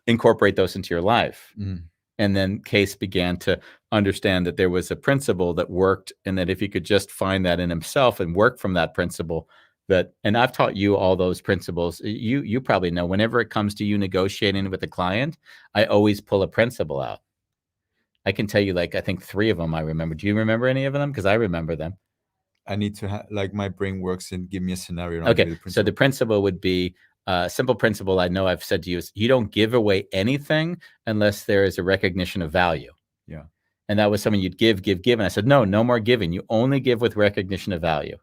incorporate those into your life? And then Case began to understand that there was a principle that worked, and that if he could just find that in himself and work from that principle, and I've taught you all those principles. You probably know, whenever it comes to you negotiating with a client, I always pull a principle out. I can tell you, I think 3 of them I remember. Do you remember any of them? Because I remember them. I need to my brain works and give me a scenario. Okay, so the principle would be, simple principle I know I've said to you is, you don't give away anything unless there is a recognition of value. Yeah. And that was something you'd give. And I said, no more giving. You only give with recognition of value.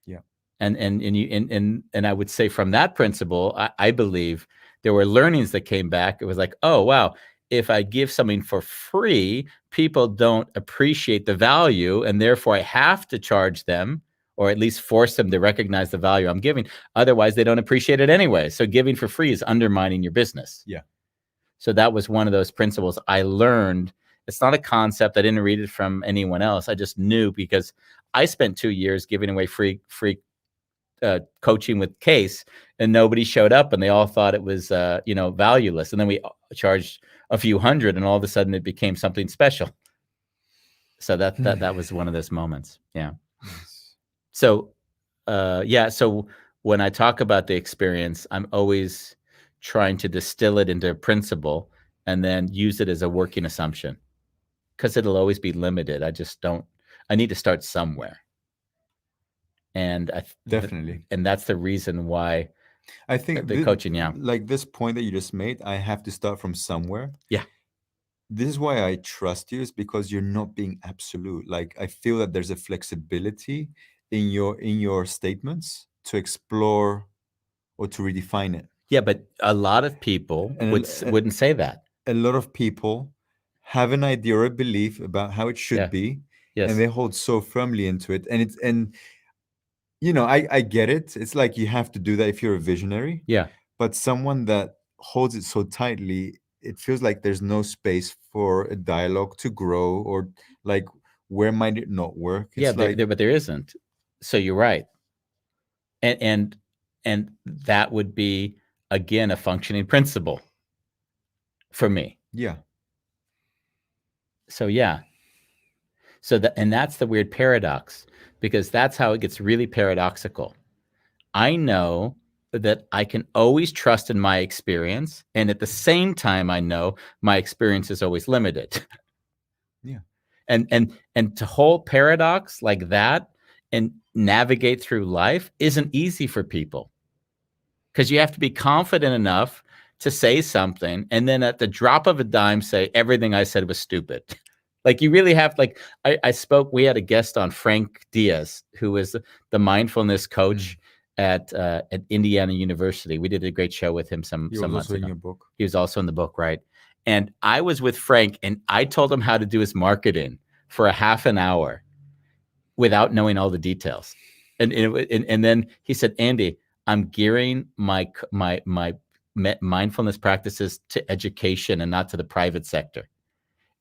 Yeah. And I would say from that principle, I believe there were learnings that came back. It was like, oh, wow, if I give something for free, people don't appreciate the value, and therefore I have to charge them, or at least force them to recognize the value I'm giving. Otherwise, they don't appreciate it anyway. So giving for free is undermining your business. Yeah. So that was one of those principles I learned. It's not a concept. I didn't read it from anyone else. I just knew because I spent 2 years giving away free coaching with Case, and nobody showed up, and they all thought it was valueless. And then we charged a few hundred, and all of a sudden it became something special. So that was one of those moments. Yeah. Nice. So so when I talk about the experience, I'm always trying to distill it into a principle and then use it as a working assumption, because it'll always be limited. I need to start somewhere. And Definitely. And that's the reason why I think the coaching, like this point that you just made, I have to start from somewhere. Yeah. This is why I trust you, is because you're not being absolute. Like, I feel that there's a flexibility in your statements to explore or to redefine it. Yeah, but a lot of people wouldn't say that. A lot of people have an idea or a belief about how it should be, and they hold so firmly into it. And I get it. It's like you have to do that if you're a visionary. Yeah. But someone that holds it so tightly, it feels like there's no space for a dialogue to grow, or like, where might it not work? It's but there isn't. So you're right. And that would be, again, a functioning principle for me. Yeah. So yeah. So that's the weird paradox, because that's how it gets really paradoxical. I know that I can always trust in my experience, and at the same time, I know my experience is always limited. Yeah. And to hold paradox like that and navigate through life isn't easy for people, because you have to be confident enough to say something, and then at the drop of a dime say everything I said was stupid. Like, you really have, like, we had a guest on, Frank Diaz, who was the mindfulness coach at Indiana University. We did a great show with him some months ago. In your book. He was also in the book, right? And I was with Frank, and I told him how to do his marketing for a half an hour without knowing all the details. And then he said, Andy, I'm gearing my mindfulness practices to education and not to the private sector.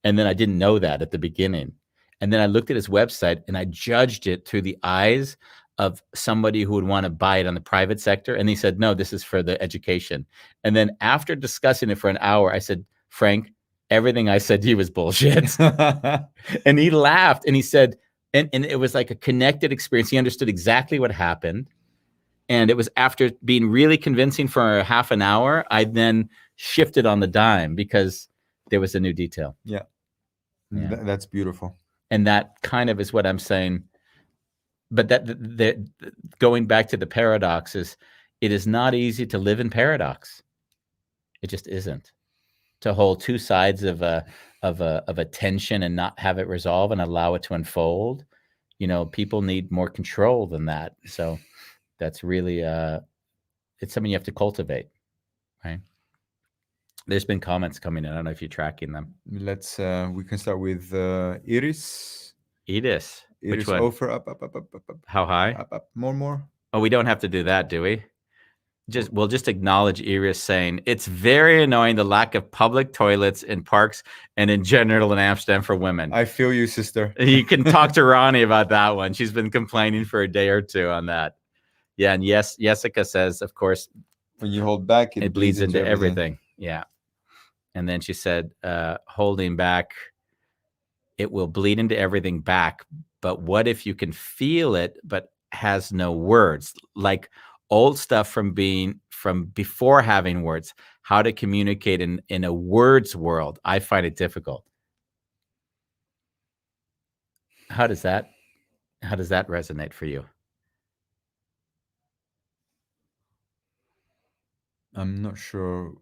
And then I didn't know that at the beginning. And then I looked at his website and I judged it through the eyes of somebody who would want to buy it on the private sector. And he said, no, this is for the education. And then after discussing it for an hour, I said, Frank, everything I said to you was bullshit. And he laughed and he said, and it was like a connected experience. He understood exactly what happened. And it was after being really convincing for a half an hour, I then shifted on the dime because there was a new detail. Yeah. That's beautiful. And that kind of is what I'm saying. But that going back to the paradox is, it is not easy to live in paradox. It just isn't. To hold two sides of a tension and not have it resolve and allow it to unfold. People need more control than that. So that's really it's something you have to cultivate, right? There's been comments coming in. I don't know if you're tracking them. Let's we can start with Iris. Iris. Which one? Offer up. How high? Up. More. Oh, we don't have to do that, do we? We'll just acknowledge Iris saying it's very annoying, the lack of public toilets in parks and in general in Amsterdam for women. I feel you, sister. You can talk to Ronnie about that one. She's been complaining for a day or two on that. Yeah, and yes, Jessica says, of course, when you hold back, it bleeds into everything. Yeah. And then she said, holding back, it will bleed into everything back. But what if you can feel it, but has no words? Like old stuff from before having words, how to communicate in a words world. I find it difficult. How does that resonate for you? I'm not sure.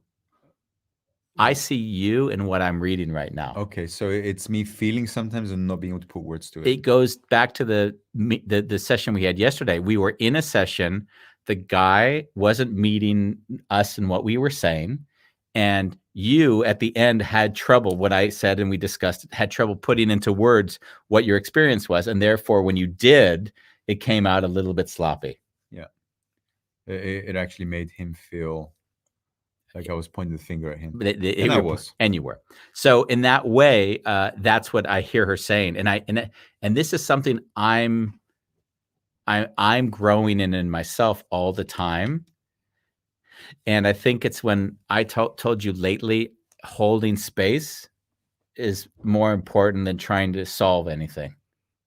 I see you in what I'm reading right now. Okay, so it's me feeling sometimes and not being able to put words to it. It goes back to the session we had yesterday. We were in a session. The guy wasn't meeting us in what we were saying. And you at the end had trouble, what I said and we discussed, had trouble putting into words what your experience was. And therefore, when you did, it came out a little bit sloppy. Yeah. It actually made him feel like I was pointing the finger at him. And I was. And you were. So in that way, that's what I hear her saying. And this is something I'm growing in myself all the time. And I think it's when I told you lately, holding space is more important than trying to solve anything.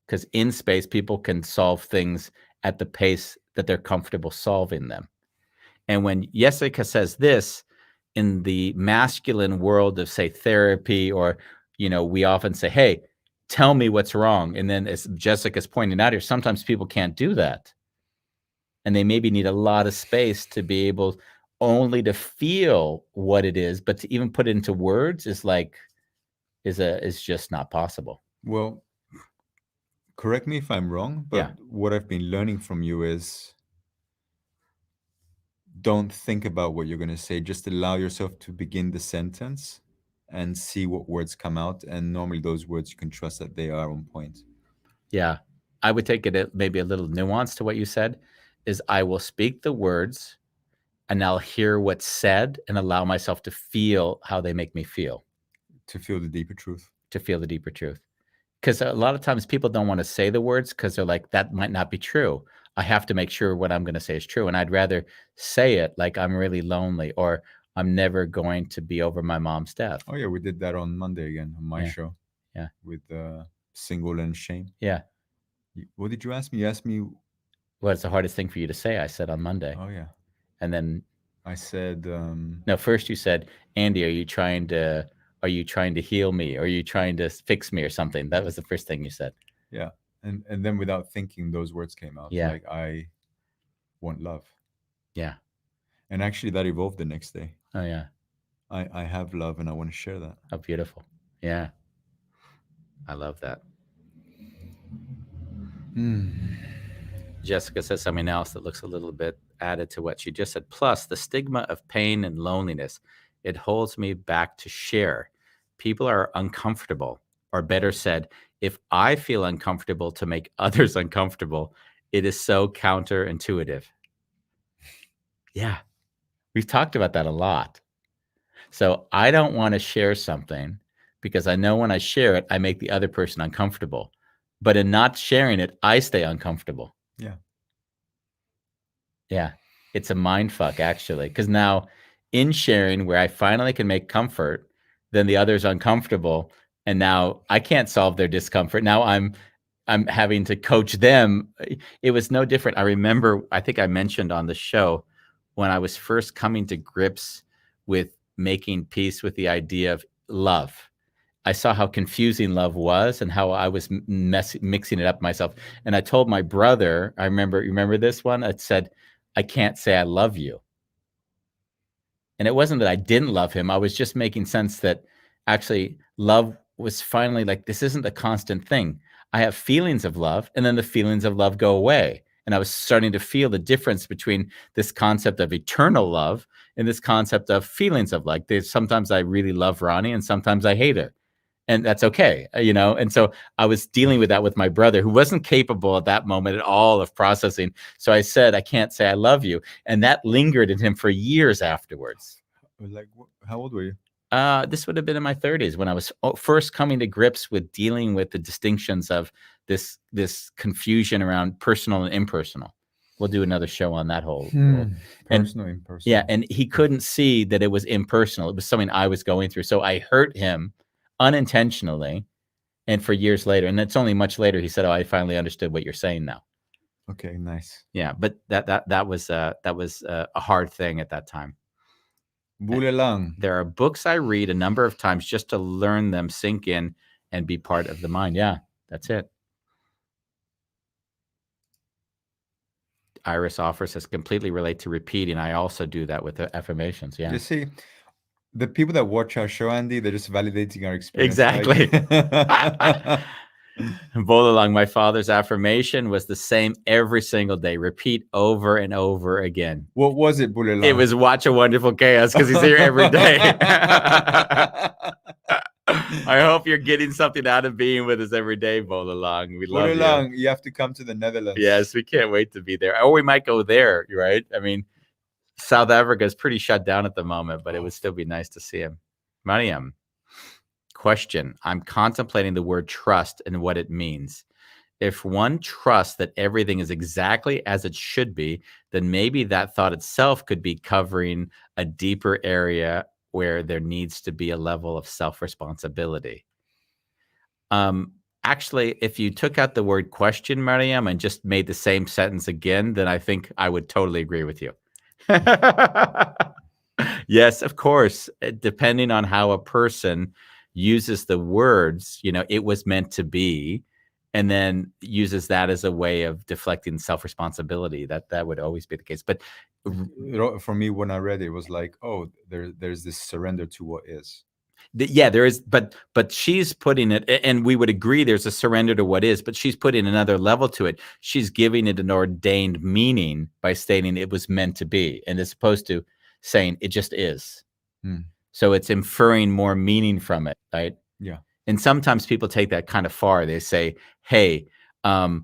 Because in space, people can solve things at the pace that they're comfortable solving them. And when Jessica says this, in the masculine world of, say, therapy, or, we often say, hey, tell me what's wrong. And then, as Jessica's pointing out here, sometimes people can't do that. And they maybe need a lot of space to be able only to feel what it is, but to even put it into words is just not possible. Well, correct me if I'm wrong, but what I've been learning from you is don't think about what you're going to say. Just allow yourself to begin the sentence and see what words come out. And normally those words, you can trust that they are on point. Yeah. I would take it maybe a little nuance to what you said is I will speak the words and I'll hear what's said and allow myself to feel how they make me feel. To feel the deeper truth. To feel the deeper truth. Because a lot of times people don't want to say the words because they're like, that might not be true. I have to make sure what I'm going to say is true. And I'd rather say it like I'm really lonely or I'm never going to be over my mom's death. Oh, yeah. We did that on Monday again on my show. Yeah. With single and shame. Yeah. What did you ask me? You asked me. What's the hardest thing for you to say? I said on Monday. Oh, yeah. And then I said. No, first you said, Andy, are you trying to heal me? Or are you trying to fix me or something? That was the first thing you said. Yeah. And then without thinking, those words came out. Yeah. Like, I want love. Yeah. And actually that evolved the next day. Oh, yeah. I have love and I want to share that. Oh, beautiful. Yeah. I love that. Jessica says something else that looks a little bit added to what she just said. Plus, the stigma of pain and loneliness, it holds me back to share. People are uncomfortable, or better said, if I feel uncomfortable to make others uncomfortable, it is so counterintuitive. Yeah, we've talked about that a lot. So I don't want to share something because I know when I share it, I make the other person uncomfortable. But in not sharing it, I stay uncomfortable. Yeah. Yeah. It's a mind fuck, actually. Because now in sharing where I finally can make comfort, then the other's uncomfortable. And now I can't solve their discomfort. Now I'm having to coach them. It was no different. I remember, I think I mentioned on the show when I was first coming to grips with making peace with the idea of love. I saw how confusing love was and how I was mixing it up myself. And I told my brother, you remember this one? It said, I can't say I love you. And it wasn't that I didn't love him. I was just making sense that actually love was finally like, this isn't a constant thing. I have feelings of love, and then the feelings of love go away. And I was starting to feel the difference between this concept of eternal love and this concept of feelings of like, sometimes I really love Ronnie and sometimes I hate her. And that's okay, And so I was dealing with that with my brother, who wasn't capable at that moment at all of processing. So I said, I can't say I love you. And that lingered in him for years afterwards. Like, how old were you? This would have been in my 30s when I was first coming to grips with dealing with the distinctions of this confusion around personal and impersonal. We'll do another show on that whole personal, impersonal. Yeah, and he couldn't see that it was impersonal. It was something I was going through. So I hurt him unintentionally, and for years later, and it's only much later, he said, "Oh, I finally understood what you're saying now." Okay, nice. Yeah, but that was a hard thing at that time. Bulelang. There are books I read a number of times just to learn them, sink in, and be part of the mind. Yeah, that's it. Iris offers says completely relate to repeating. I also do that with the affirmations. Yeah. You see, the people that watch our show, Andy, they're just validating our experience. Exactly. Bolalong, my father's affirmation was the same every single day. Repeat over and over again. What was it, Bulelang? It was watch a wonderful chaos because he's here every day. I hope you're getting something out of being with us every day, Bolalong. We love Bolalong, you. you have to come to the Netherlands. Yes, we can't wait to be there. Or we might go there, right? I mean, South Africa is pretty shut down at the moment, but it would still be nice to see him. Mariam, question. I'm contemplating the word trust and what it means. If one trusts that everything is exactly as it should be, then maybe that thought itself could be covering a deeper area where there needs to be a level of self-responsibility. Actually, if you took out the word question, Mariam, and just made the same sentence again, then I think I would totally agree with you. Yes, of course. Depending on how a person uses the words, it was meant to be, and then uses that as a way of deflecting self-responsibility. That would always be the case. But for me, when I read it, it was like, oh, there's this surrender to what is. Yeah, there is, but she's putting it, and we would agree there's a surrender to what is, but she's putting another level to it. She's giving it an ordained meaning by stating it was meant to be, and as opposed to saying it just is. So it's inferring more meaning from it, right? Yeah. And sometimes people take that kind of far. They say, "Hey, it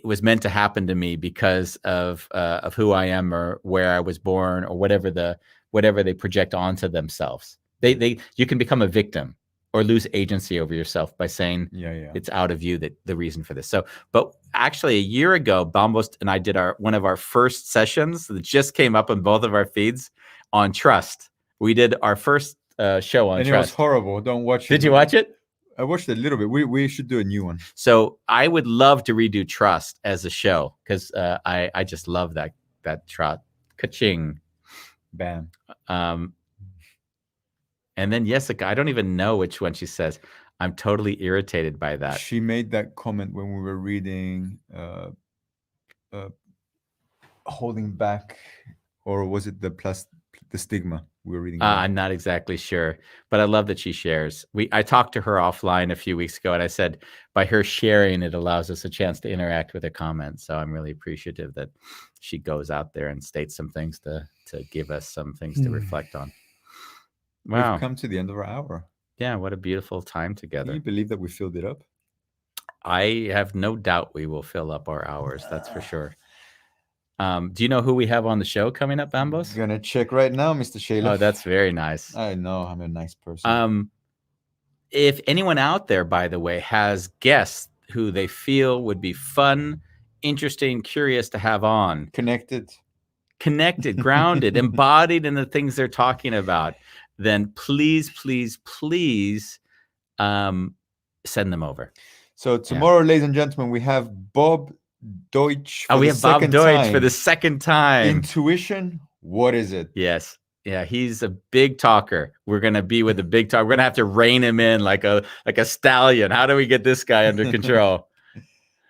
was meant to happen to me because of who I am or where I was born or whatever they project onto themselves." You can become a victim or lose agency over yourself by saying it's out of you that the reason for this. So, but actually a year ago, Bambos and I did one of our first sessions that just came up on both of our feeds on trust. We did our first show on trust. And it was horrible. Don't watch it. Did you watch it? I watched it a little bit. We should do a new one. So I would love to redo trust as a show because I just love that trust. Ka-ching. Bam. And then Jessica, I don't even know which one she says. I'm totally irritated by that. She made that comment when we were reading Holding Back, or was it the stigma we were reading? I'm not exactly sure, but I love that she shares. I talked to her offline a few weeks ago, and I said by her sharing, it allows us a chance to interact with her comments. So I'm really appreciative that she goes out there and states some things to give us some things to reflect on. Wow. We've come to the end of our hour. Yeah, what a beautiful time together. Can you believe that we filled it up? I have no doubt we will fill up our hours. That's for sure. Do you know who we have on the show coming up, Bambos? I'm gonna check right now, Mr. Shalef. Oh, that's very nice. I know, I'm a nice person. If anyone out there, by the way, has guests who they feel would be fun, interesting, curious to have on, connected, grounded, embodied in the things they're talking about, then please send them over. So tomorrow, ladies and gentlemen, we have Bob Deutsch. We have Bob Deutsch for the second time. Intuition, what is it? Yes. Yeah, he's a big talker. We're going to be with a big talker. We're going to have to rein him in like a stallion. How do we get this guy under control?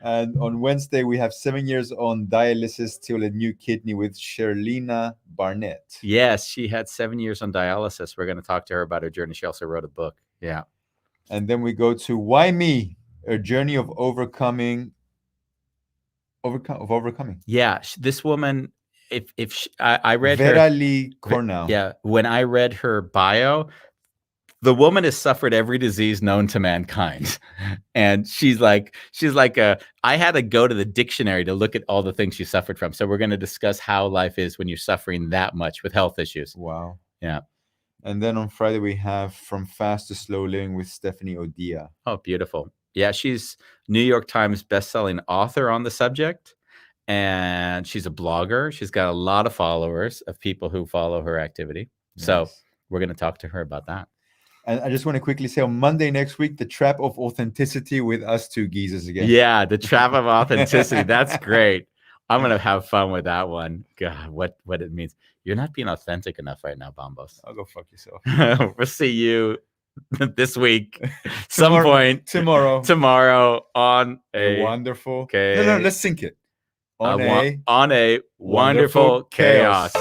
And on Wednesday, we have 7 years on dialysis till a new kidney with Sherlina Barnett. Yes, she had 7 years on dialysis. We're going to talk to her about her journey. She also wrote a book. Yeah. And then we go to Why Me? A journey of overcoming. Yeah, this woman, I read Vera Lee Cornell. Yeah, when I read her bio, the woman has suffered every disease known to mankind. And she's like I had to go to the dictionary to look at all the things she suffered from. So we're going to discuss how life is when you're suffering that much with health issues. Wow. Yeah. And then on Friday, we have From Fast to Slow Living with Stephanie Odia. Oh, beautiful. Yeah, she's New York Times bestselling author on the subject. And she's a blogger. She's got a lot of followers of people who follow her activity. Yes. So we're going to talk to her about that. And I just want to quickly say on Monday next week, the Trap of Authenticity with us two geezers again. Yeah, the Trap of Authenticity. That's great. I'm going to have fun with that one. God, what it means. You're not being authentic enough right now, Bambos. I'll go fuck yourself. We'll see you this week, some point. Tomorrow on a wonderful. No, let's sync it. On a wonderful chaos.